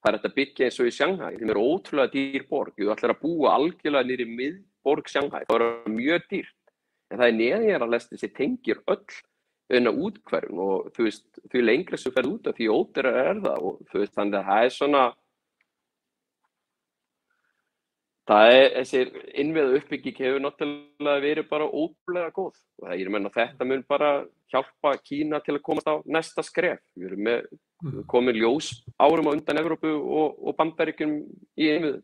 það þetta byggja eins og í Shanghai, þeim ótrúlega dýr borg. Þú ætlar að búa algjörlega niður í miðborg Shanghai. Það mjög dýrt. En það neðanjarðarlestin sem tengir öll úthverfin og því lengra sem ferð út af því ódýrara það og þannig að það svona þessi innviða uppbygging hefur náttúrulega verið bara ótrúlega góð og ég meina þetta mun bara hjálpa Kína til að komast á næsta skref. Við erum komin ljós árum á undan Evrópu og Bandaríkjum í innviðum.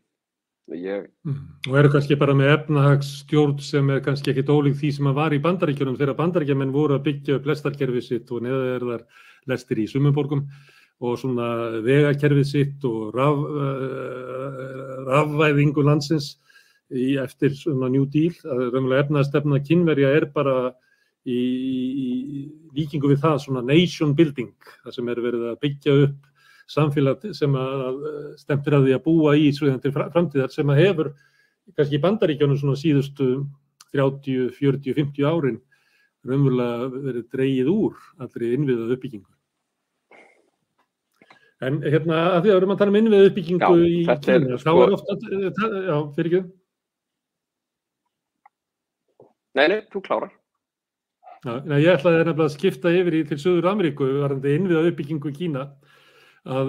Og eru kannski bara með efnahagsstjórn sem kannski ekkit ólík því sem var í Bandaríkjunum þegar Bandaríkjamenn voru að byggja upp lestarkerfið sitt og neðanjarðar lestir í sumumborgum og svona vegakerfið sitt og rafvæðingu landsins eftir svona New Deal að raunverulega efnahagsstefna Kínverja bara í líkingu við það svona nation building það sem verið að byggja upp samfélag sem að stefnt að því að búa í svo til framtíðar sem að hefur kannski í Bandaríkjunum svona síðustu 30, 40, 50 árin raunverulega verið dregið úr allri innviða uppbyggingu. En að því að við erum að tala innviða uppbyggingu í Kína, þá ofta, já, fyrir ekki? Nei, þú klárar. Já, ég ætlaði nefnilega að skipta yfir til Suður-Ameríku varðandi innviða uppbyggingu í Kína. Að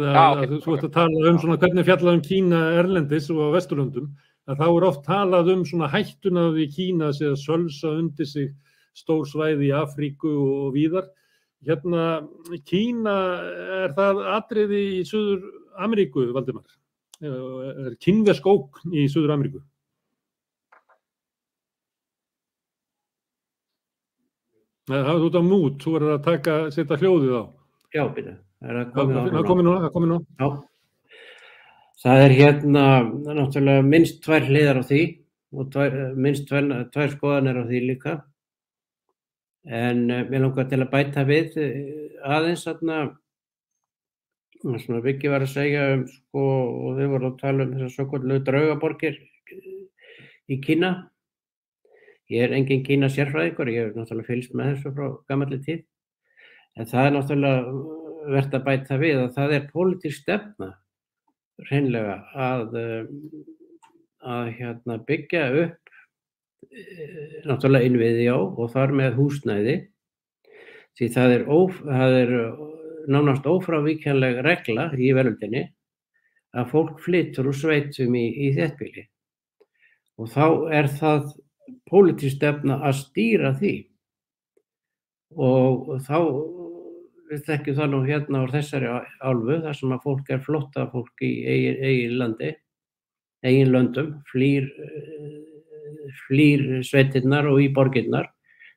þú ert að tala svona hvernig fjallað Kína erlendis og á Vesturlöndum að þá oft talað svona hættuna við Kína sé að sölsa undir sig stór svæði í Afríku og víðar. Kína það atriði í Suður-Ameríku, Valdimar? Kínversk ógn í Suður-Ameríku? Nei, það út á mút, þú verður að setja hljóðið á. Já, byrja. Það komið nú. Já. Það náttúrulega minnst 2 hliðar á því og minnst 2 skoðanir á því líka. En mér langar til að bæta við aðeins Það sem Viggi var að segja sko, og þau voru að tala þessar svokölluðu draugaborgir í Kína. Ég engin Kína sérfræðingur, ég hef náttúrulega fylgst með þessu frá gamalli tíð. En það náttúrulega vert að bæta við að það pólitísk stefna hreinlega að byggja upp náttúrulega innviði og þar með húsnæði. Því það er nánast ófrávíkjanleg regla í veröldinni að fólk flytur úr sveitum í þéttbýli. Og þá það pólitísk stefna að stýra því. Og þá, við þekkjum það nú hérna úr þessari álfu, þar sem að fólk flóttafólk í eigin löndum, flýr sveitirnar og í borgirnar,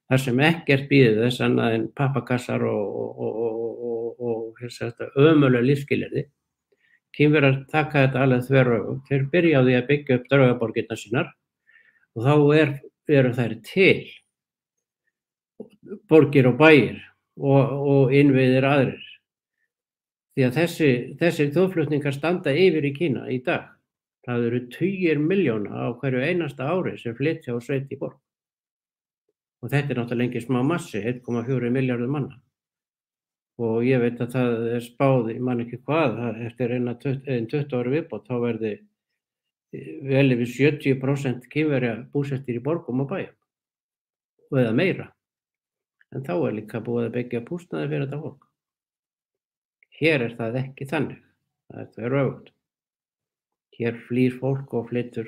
þar sem ekkert bíður þess annað en pappakassar og ömurleg lífsskilyrði. Kínverjar taka þetta alveg þveröfugt. Þeir byrja á því að byggja upp draugaborgirnar sínar og þá eru þær til borgir og bæir og innviðir aðrir. Því að þessir þjóðflutningar standa yfir í Kína í dag. Það eru tugir milljóna á hverju einasta ári sem flytja og sveit í borg. Og þetta náttúrulega engin smá massi, 1,4 milljarður manna. Og ég veit að það spáð, ég man ekki hvað, eftir einn 20 ári viðbót, þá verði vel yfir 70% Kínverja búsettir í borgum og bæjum. Og eða meira. En þá líka búið að byggja húsnæði fyrir þetta fólk. Hér það ekki þannig. Það öfugt. Hér flýr fólk og flytur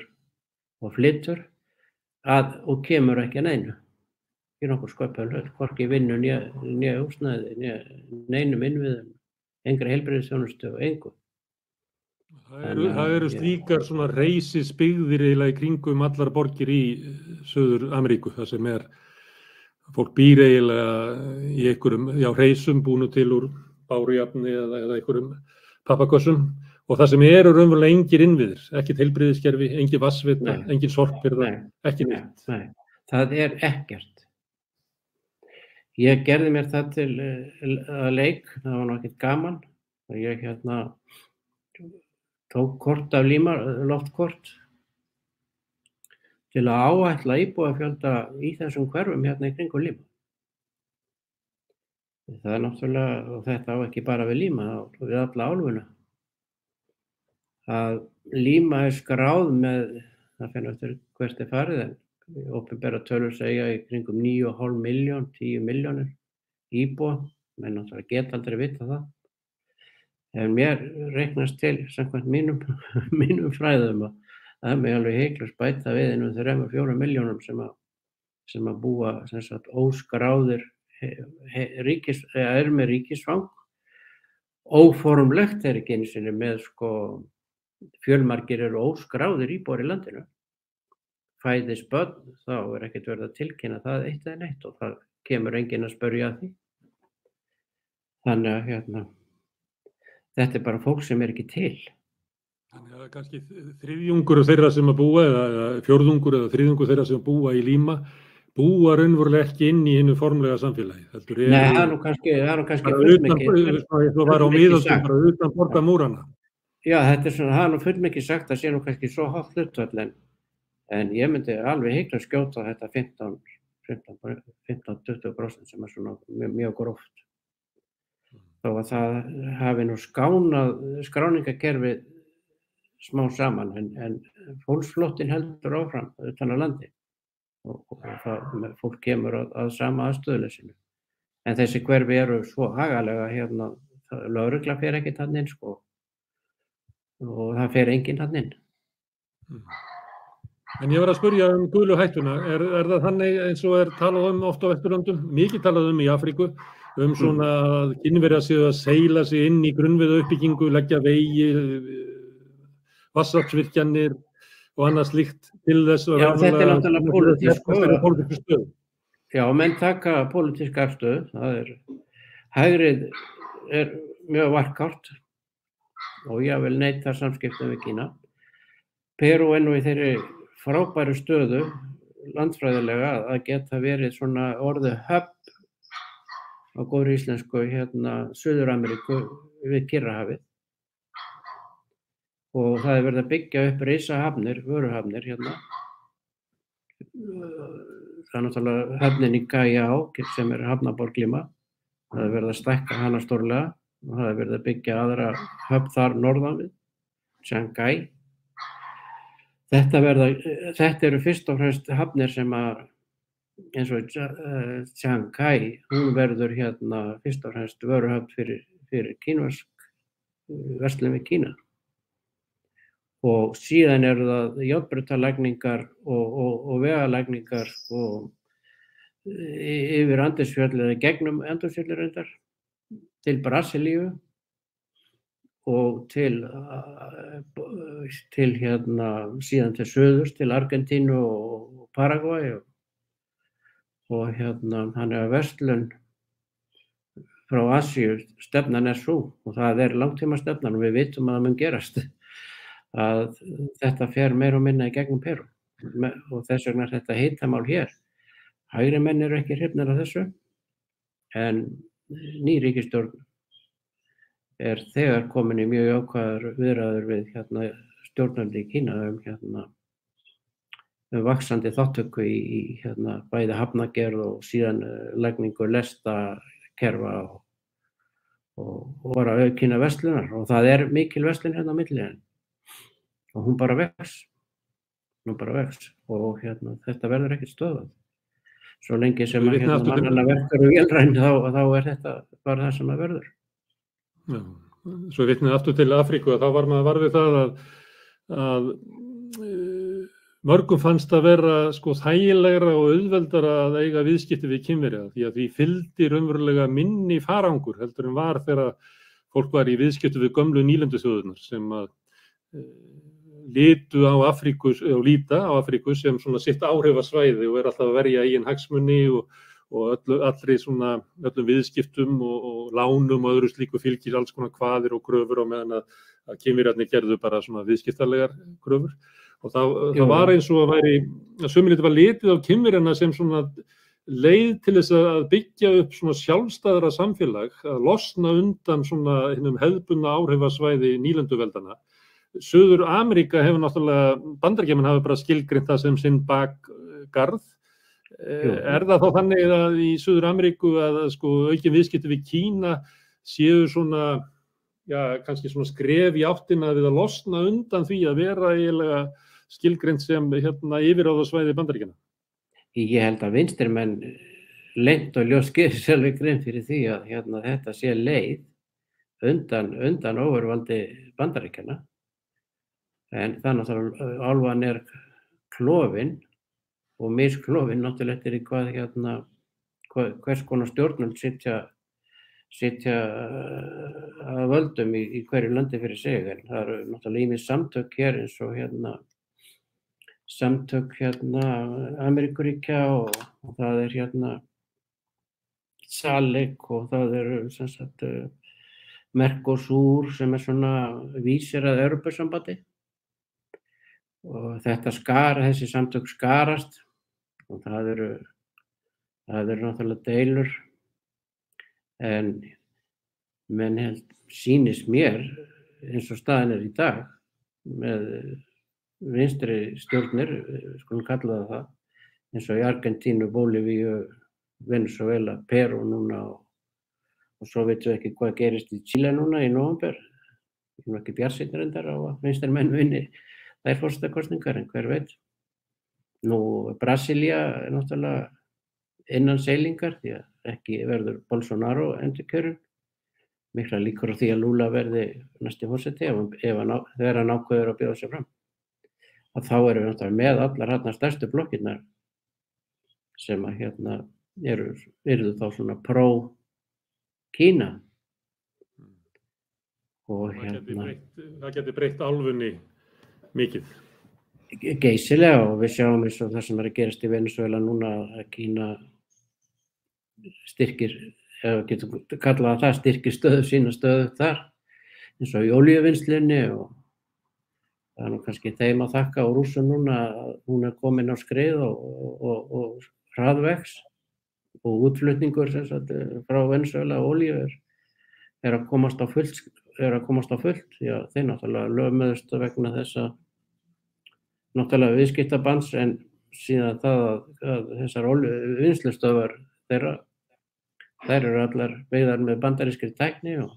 og kemur ekki að neinu. Í nokkur sköpum hlut, hvorki vinnu né húsnæði, neinum innviðum, engri heilbrigðisþjónustu og engu. Það eru slíkar svona reisisbyggðir eiginlega í kringum allar borgir í Suður-Ameríku, þar sem fólk býr eiginlega í einhverjum reisum búnu til úr bárujárni eða einhverjum pappakössum og það sem eru raunverulega engir innviðir, ekkert heilbrigðiskerfi, engin vatnsveita, engin sorphirða, ekki neitt. Nei, það ekkert. Ég gerði mér það til að leik, það var ekkert gaman. Ég tók kort af Lima, loftkort, til að áætla íbúafjölda í þessum hverfum hérna í kringum Lima. Það náttúrulega, og þetta á ekki bara við Lima, við alla álfuna. Að Lima skráð með, það finnur eftir hvert farið, en opinbera tölur segja í kringum 9,5 milljón, 10 milljónir íbúa, menn náttúrulega geta aldrei vita það. En mér reiknast til, samkvæmt mínum fræðum, að það mig alveg heiklust bæta við 3-4 milljónum sem að búa sem sagt óskráðir með ríkisfang. Óformlegt ekki einu sinni með fjölmargir eru óskráðir íbúar í landinu. Fæðist börn, þá ekkert verið að tilkynna það eitt eða neitt og það kemur enginn að spyrja að því. Þannig að þetta bara fólk sem ekki til. Þannig að kannski þriðjungur þeirra sem að búa eða fjórðungur eða þriðjungur þeirra sem búa í Lima búa raunverulega ekki inn í hinu formlega samfélagi. Nei, það er nú kannski fullmikið. Það var á miðöldum bara utan borgarmúranna. Já, það er nú fullmikið sagt að sé nú kannski svo hátt hlutfall en ég myndi alveg heiklust skjóta þetta 15-20% sem svona mjög gróft. Þó að það hafi nú skráningakerfið smá saman en fólksflóttinn heldur áfram utan á landi og fólk kemur að sama aðstöðuleysinu. En þessi hverfi eru svo hagalega lögregla fer ekki þarna inn og það fer enginn þarna inn. En ég var að spyrja gulu hættuna, það þannig eins og talað oft á Vesturlöndum, mikið talað í Afríku, svona að Kínverjar séu að seila sig inn í grunnviðauppbyggingu, leggja vegi, vatnsaflsvirkjanir og annað slíkt til þess að þetta náttúrulega pólitísk stöðu. Já, menn taka pólitíska afstöðu, hægrið mjög varkárt og jafnvel neitar samskiptum við Kína. Perú nú í þeirri frábæru stöðu landfræðilega að geta verið svona orðið hub á góðri íslensku Suður-Ameríku við Kyrrahafið og það verið að byggja upp risahafnir, vöruhafnir hérna. Það náttúrulega höfnin í Callao sem hafnaborg Lima. Það verið að stækka hana stórlega og það verið að byggja aðra höfn þar norðan við, Shanghai. Þetta eru fyrst og fremst hafnir sem að, eins og Shanghai, hún verður hérna fyrst og fremst vöruhöfn fyrir kínversk verslun við Kína. Og síðan eru það járnbrautarlagningar og vegalagningar yfir Andesfjöll eða gegnum Andesfjöll reyndar til Brasilíu og til hérna síðan til suðurs til Argentínu og Paraguay og hérna hann verslun frá Asíu, stefnan sú og það langtíma stefnan og við vitum að það mun gerast að þetta fer meira og minna í gegnum Perú og þess vegna þetta hitamál hér. Hægri menn eru ekki hrifnir af þessu en ný ríkisstjórn þegar komin í mjög jákvæðar viðræður við hérna stjórnvöld í Kína hérna vaxandi þátttöku í hérna bæði hafnagerð og síðan lagningu lestakerfa og bara aukna verslunar og það mikil verslun hérna á milli og hún bara vex og hérna þetta verður ekkert stöðvað. Svo lengi sem að hérna mannanna verkar og vélræn þá þetta bara það sem að verður. Já, svo vitnið aftur til Afríku að þá var maður varð við það að mörgum fannst að vera sko þægilegra og auðveldara að eiga viðskipti við Kínverja því að því fylgdi raunverulega minni farangur heldur en var þegar fólk var í viðskipti við gömlu nýlenduþjóðirnar sem að líta á Afríku sem svona sitt áhrifasvæði og alltaf að verja eigin hagsmuni og öllum viðskiptum og lánum og öðru slíku fylgir alls konar kvaðir og kröfur og meðan að Kínverjarnir gerðu bara svona viðskiptarlegar kröfur og það var eins og að sumilítið var litið á Kínverjana sem svona leið til þess að byggja upp svona sjálfstæðara samfélag að losna undan svona hefðbundna áhrifasvæði nýlenduveldana. Suður Ameríka hefur náttúrulega, Bandaríkjamenn hafa bara skilgreint það sem sinn bakgarð. Það þá þannig að í Suður Ameríku að sko aukin viðskipti við Kína séu svona, kannski svona skref í áttina við að losna undan því að vera eiginlega skilgreint sem yfirráðasvæði Bandaríkjanna? Ég held að vinstrimenn leynt og ljóst gerir sjálfur grein fyrir því að þetta sé leið undan ofurvaldi Bandaríkjanna. En það náttúrulega álfan klofin og misklofin náttúrulega eftir hvers konar stjórnvöld sitja að völdum í hverju landi fyrir sig. En það eru náttúrulega ýmis samtök hér eins og samtök Ameríkuríkja og það SALIC og það sem sagt Mercosur sem svona vísir að Evrópusambandi. Og þessi samtök skarast og það eru náttúrulega deilur en menn sýnist mér eins og staðan í dag með vinstri stjórnir, skulum kalla það eins og í Argentínu, Bolívíu, Venezuela, Perú núna og svo veitum við ekki hvað gerist í Chile núna í nóvember. Ég ekki bjartsýnn reyndar á að vinstri menn vinni þær forsetakosningar en hver veit. Nú Brasilía náttúrulega innan seilingar því að ekki verður Bolsonaro endurkjörinn. Miklar líkur á því að Lula verði næsti forseti þegar hann ákveður að bjóða sig fram. Að þá erum við náttúrulega með allar stærstu blokkirnar sem að eru þá svona pró-Kína. Og það geti breytt álfunni mikið. Geysilega og við sjáum eins og það sem að gerast í Venezuela núna að Kína styrkir, ef við getum kallað það, styrkir sína stöðu þar eins og í olíuvinnslunni og það nú kannski þeim að þakka á Rússum núna að hún komin á skrið og hraðvex og útflutningur sem sagt frá Venezuela og olíu að komast á að komast á fullt, því að þeir náttúrulega lömuðust vegna þessa náttúrulega viðskiptabanns, en síðan það að þessar vinnslustöðvar þeirra, þær eru allar byggðar með bandarískri tækni og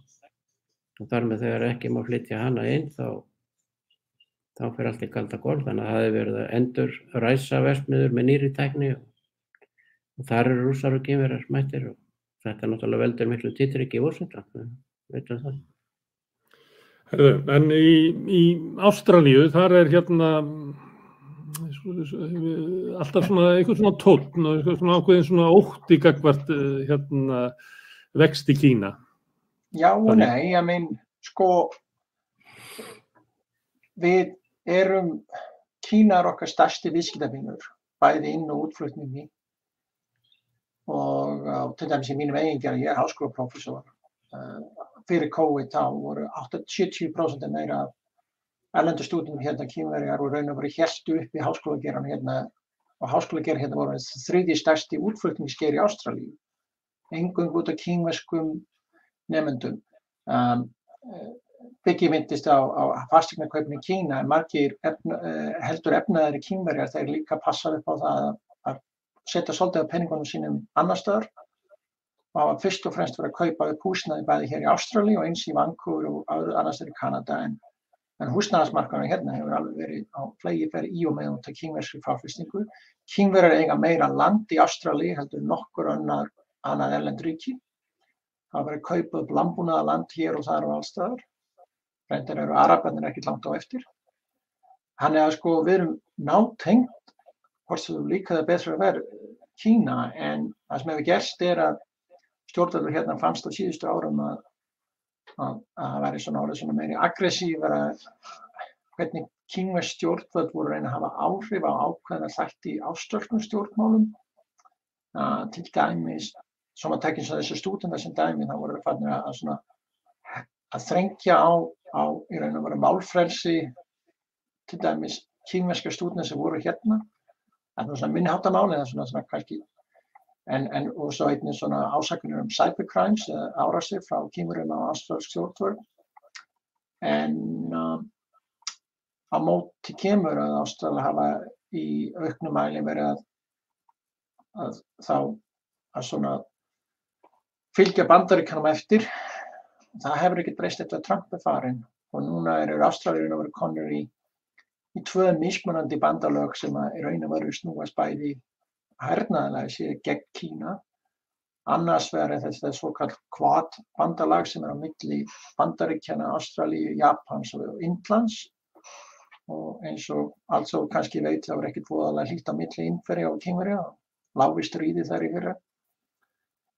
þar með þegar ekki má flytja hana inn þá fer allt í kalda kol, þannig að það hefur verið að endur ræsa verksmiðjur með nýrri tækni og þar eru Rússar og Kínverjar mættir og þetta náttúrulega veldur miklu titriki í Washington, veitum það. Herðu, en í Ástralíu, þar er alltaf svona einhver svona tónn og einhver svona ákveðin svona ótti gagnvart vexti Kína. Já og nei, ég meina, sko, Kína er okkar stærsti viðskiptavinur, bæði inn- og útflutningi og til dæmis í mínum eigingjar, ég er háskólaprófessor, fyrir COVID þá voru 70% meira erlendu stúdentum hérna Kínverjar og raun og veru héldu upp í háskólageirann hérna og háskólageirann hérna voru þriðji stærsti útflutningsgeir í Ástralíu, eingöngu út af kínverskum nemendum. Biggi minntist á fasteignakaupin í Kína, en margir heldur efnaðir Kínverjar, þeir líka passa upp á það að setja svolítið af peningunum sínum annar staðar og hafa fyrst og fremst verið að kaupa upp húsnæði bæði hér í Ástralíu og eins í Vancouver og annars staðar í Kanada, en húsnæðismarkaðurinn hérna hefur alveg verið á fleygiferð í og með út af kínverskri fjárfestingu. Kínverjar eiga meira land í Ástralíu heldur nokkur annað erlend ríki. Það hafa verið að kaupa upp landbúnaðarland hér og þar og alls staðar. Reyndar eru arabarnir ekkert langt á eftir. Þannig að sko við erum nátengt, hvort sem líka það betra að vera Kína, en það sem hefur gerst er að stjórnvöld hérna fannst á síðustu árum að það væri svona meiri aggressívara, hvernig kínversk stjórnvöld voru að reyna að hafa áhrif á ákveðna þætti í áströlskum stjórnmálum. Til dæmis, sem að tekja eins og þessu stúdenta sem dæmi, þá voru farnir að þrengja á í raun og veru málfrelsi, til dæmis kínverska stúdenta sem voru hérna. Það var svona minniháttamál eða svona kannski. Og svo einnig svona ásakanir cybercrimes, árásir frá Kínverjum á ástralsk stjórnvöld. En á móti kemur að Ástralir hafa í auknum mæli verið að svona fylgja Bandaríkjunum eftir. Það hefur ekkert breyst eftir að Trump er farinn og núna eru Ástralir að vera komnir í tvö mismunandi bandalög sem í raun og veru snúast bæði hernaðarlega séð gegn Kína. Annars vegar þetta svokallað Quad bandalag sem á milli Bandaríkjanna, Ástralíu, Japans og Indlands. Og eins og also kannski veit það var ekkert voðalega hlýtt á milli Indverja og Kínverja, lágu stríði þar í fyrra.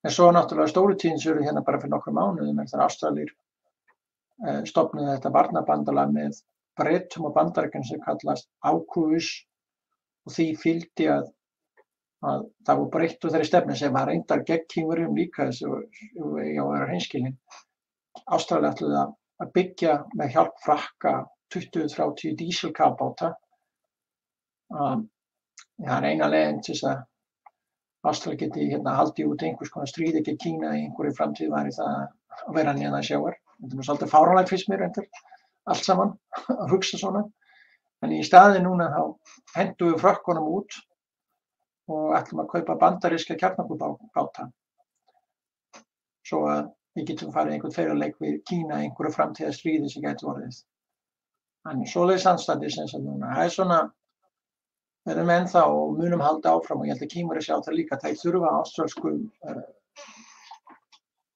En svo náttúrulega stóru tíðin sem eru hérna bara fyrir nokkrum mánuðum þegar Ástralir stofnuðu þetta varnarbandalag með Bretum og Bandaríkjunum sem kallast AUKUS og því fylgdi að það var breytt úr þeirri stefnu sem var reyndar gegn Kínverjum líka þessu og eiga að vera hreinskilin. Ástralir ætluðu að byggja með hjálp Frakka 20-30 dísilkafbáta. Það er eina leiðin til þess að Ástralir geti haldið út einhvers konar stríði gegn Kína í einhverju framtíð væri það að vera neðan sjávar. Þetta er svolítið fáránlegt fyrst mér reyndar allt saman að hugsa svona. En í staðinn núna þá hentum við Frökkunum út og ætlum að kaupa bandaríska kjarnorkubáta. Svo að við getum farið einhvern ferilleik við Kína í einhverju framtíðarstríði sem gæti orðið. Þannig svoleiðis andstæði sem sagt núna. Það er svona, við erum ennþá og munum halda áfram og ég held að Kínverjar sjá það líka. Þeir þurfa ástralskum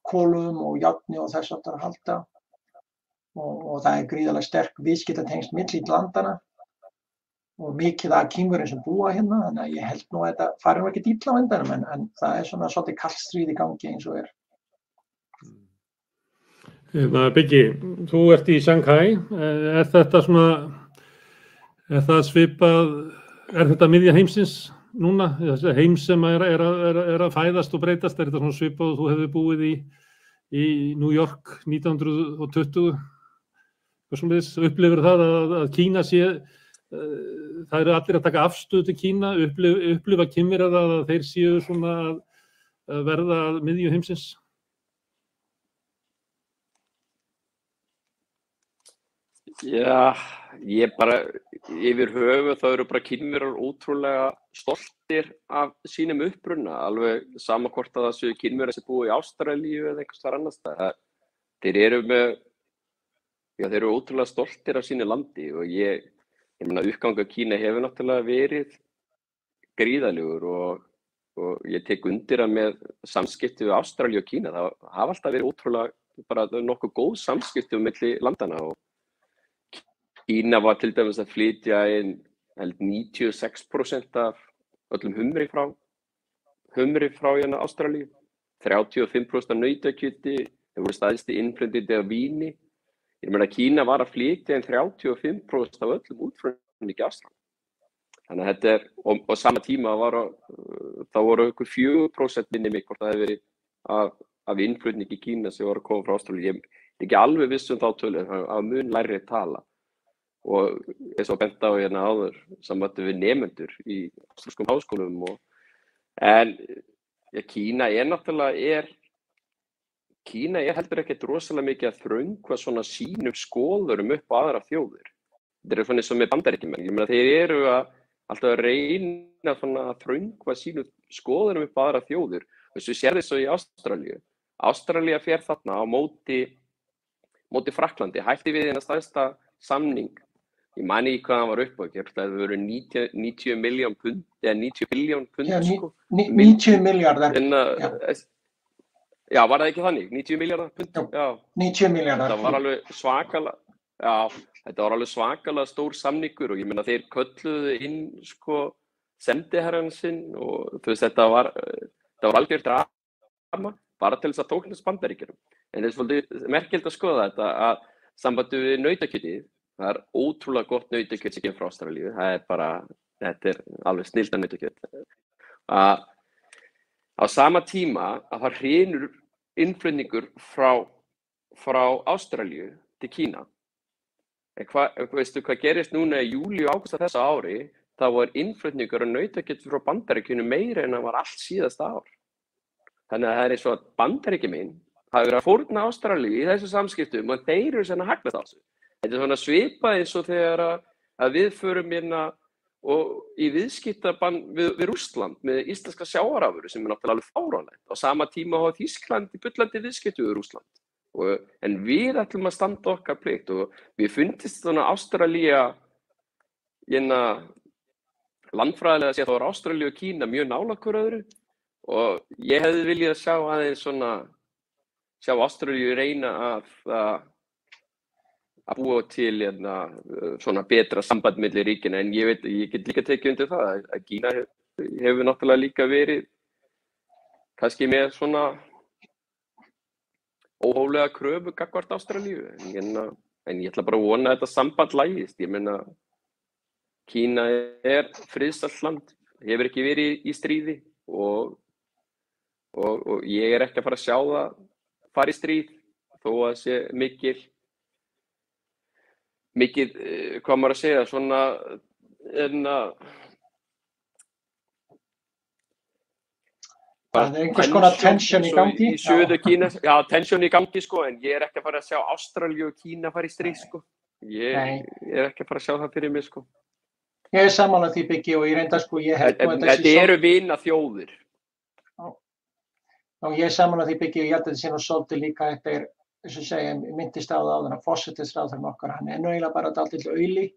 kolum og járni og þess aftur að halda. Og það er gríðarlega sterk viðskiptatengsl milli landana og mikið af Kínverjum sem búa hérna, þannig að ég held nú að þetta fari nú ekki illa á endanum, en það er svona svolítið kalt stríð í gangi eins og er. Biggi, þú ert í Shanghai, er þetta svipað, er þetta miðja heimsins núna? Þessi heims sem er að fæðast og breytast, er þetta svona svipað og þú hefur búið í New York 1920? Upplifir það að Kína sé, það eru allir að taka afstöðu til Kína, upplifa Kínverjar að þeir séu svona að verða miðju heimsins? Já, ég bara, yfir höfuð þá eru bara Kínverjar ótrúlega stoltir af sínum uppruna, alveg sama hvort að það séu Kínverjar sem búa í Ástralíu eða einhvers staðar annars staðar. Þeir eru þeir eru ótrúlega stoltir af sínu landi og ég meina uppgang af Kína hefur náttúrulega verið gríðarlegur og ég tek undir að með samskipti við Ástralíu og Kína, það hafa alltaf verið ótrúlega bara nokkuð góð samskipti milli landanna og Kína var til dæmis að flytja inn 96% af öllum humri frá Ástralíu, 35% af nautakjöti, þeir voru stærsti innflytjandi af víni. Ég meina Kína var að flytja inn 35% af öllum útflutningi Ástralíu. Þannig að þetta og sama tíma þá voru ykkur 4% minni mig hvort það hefði verið af innflutningi Kína sem voru að koma frá Ástralíu. Ég er ekki alveg viss um þá tölu, það var mun lægri tala. Og eins og bent á hérna áður sambandi við nemendur í ástralskum háskólum en Kína er heldur ekkert rosalega mikið að þröngva svona sínum skoðurum upp á aðra þjóðir. Þetta er svona eins og með Bandaríkjamenn. Ég meina þeir eru alltaf að reyna að þröngva sínum skoðurum upp á aðra þjóðir. Þessu sér þess og í Ástralíu. Ástralía fer þarna á móti Frakklandi, hætti við hérna stærsta samning. Ég mani ekki hvað hann var upp á, það voru 90 miljón pund eða 90 biljón pund. Já, 90 miljardar. Já, var það ekki þannig? 90 miljardar pund? Já. 90 miljardar. Þetta var alveg svakalega stór samningur og ég meina þeir kölluðu inn sendiherrann sinn og þú veist þetta var algjört drama bara til þess að tóknast Bandaríkjunum. En það er svolítið merkilegt að skoða þetta að sambandi við nautakjötið, það er ótrúlega gott nautakjöt sem kemur frá Ástralíu. Þetta er alveg snilda nautakjöt. Á sama tíma að það hrynur innflutningur frá Ástralíu til Kína. Veistu hvað gerist núna í júlí og ágúst þessa ári? Það var innflutningur og nautakjöt frá Bandaríkjunum meira en það var allt síðasta ár. Þannig að það er eins og að Bandaríkjamenn hafa verið að fórna Ástralíu í þessu samskiptum og þeir eru sem að hagnast á þessu. Þetta er svona svipað eins og þegar að við förum hérna og í viðskiptabann við Rússland með íslenska sjávarafurðir sem er náttúrulega alveg fáránlegt. Á sama tíma hafa Þýskaland í bullandi viðskipti við Rússland. En við ætlum að standa okkar plikt og við fundist svona Ástralía landfræðilega séð þá er Ástralía og Kína mjög nálægt hvort öðru og ég hefði viljað sjá aðeins sjá Ástralíu reyna að búa til svona betra samband milli ríkina en ég get líka tekið undir það að Kína hefur náttúrulega líka verið kannski með svona óhóflega kröfu gagnvart Ástralíu en ég ætla bara að vona að þetta samband lagist. Ég meina Kína er friðsælt land, hefur ekki verið í stríði og ég er ekki að fara að sjá það fara í stríð þó að sé mikið, hvað maður að segja, svona það er einhvers konar tension í gangi. Í Suður Kína, já, tension í gangi en ég er ekki að fara að sjá Ástralíu og Kína fara í stríð Ég er ekki að fara að sjá það fyrir mig Ég er sammála því Biggi og ég reynda ég held Þetta eru vinaþjóðir. Já, ég er sammála því Biggi og ég held að þetta sé nú svolítið líka þetta er, eins og segja, minntist á það áður að forsætisráðherrann okkar, hann er nú eiginlega bara dálítill auli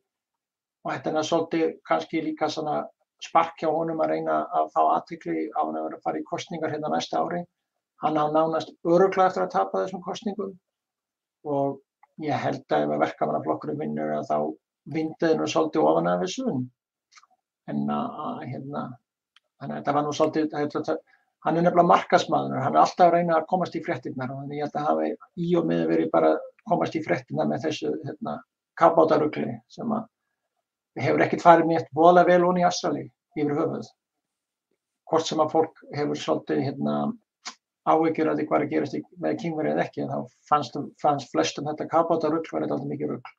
og þetta er svolítið kannski líka svona spark hjá honum að reyna að fá athygli á hann að vera að fara í kosningar hérna næsta ári. Hann á nánast örugglega eftir að tapa þessum kosningum og ég held að ef verkamannaflokkurinn vinnur að þá vindið nú svolítið ofan af þessu en þannig að þetta var nú svolítið hann er nefnilega markaðsmaður, hann er alltaf að reyna að komast í fréttirnar og ég held að hafa í og með verið bara að komast í fréttirnar með þessu kafbátarugli sem að hefur ekkert farið mér voðalega vel ofan í Ástralíu yfir höfuð. Hvort sem að fólk hefur svolítið áhyggjur af því hvað er að gerast með Kínverja eða ekki, þá fannst flestum þetta kafbátarugl var þetta mikið rugl.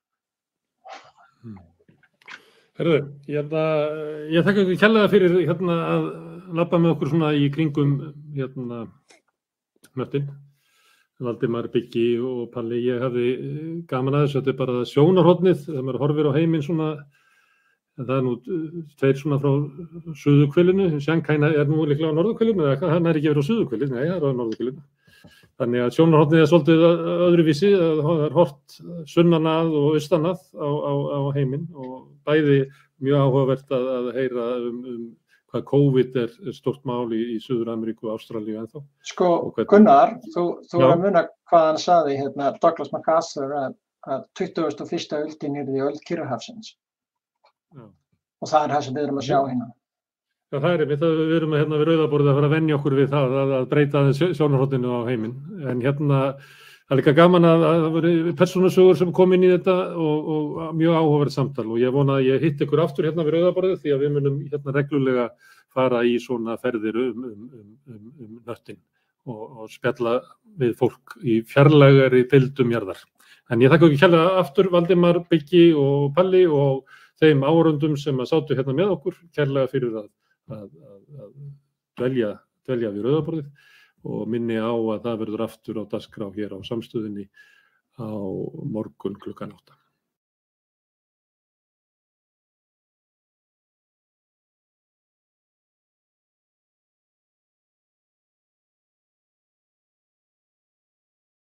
Herðu, ég þakka ykkur kærlega fyrir að labba með okkur svona í kringum hnöttinn Valdimar, Biggi og Palli, ég hafði gaman að þessu, þetta bara sjónarhornið, þegar maður horfir á heiminn svona, það nú tveir svona frá suðurhvelinu, Shanghai nú líklega á norðurhvelinu, eða hann ekki verið á suðurhvelinu, nei, það á norðurhvelinu. Þannig að sjónarhornið svolítið öðruvísi, það hort sunnan að og austan að á heiminn og bæði mjög áhugavert að heyra hvað COVID stórt mál í Suður-Ameríku og Ástralíu ennþá. Sko, Gunnar, þú að muna hvað hann sagði Douglas MacArthur að 21. öldin yrði öld Kyrrahafsins. Og það það sem við erum að sjá hérna. Já, það einmitt, við erum hérna við Rauðaborðið að fara að venja okkur við það að breyta sjónarhorninu á heiminn. En hérna, það líka gaman að það voru persónusögur sem kom inn í þetta og mjög áhugaverð samtal og ég vona að ég hitti ykkur aftur hérna við Rauðaborðið því að við munum hérna reglulega fara í svona ferðir nöttin og spjalla við fólk í fjarlægari deildum jarðar. En ég þakka ekki kærlega aftur Valdimar, Biggi og Palli og þeim áhorfendum sem sátu hérna með okkur kærlega fyrir að dvelja við Rauðaborðið og minni á að það verður aftur á dagskrá hér á Samstöðinni á morgun klukkan 8.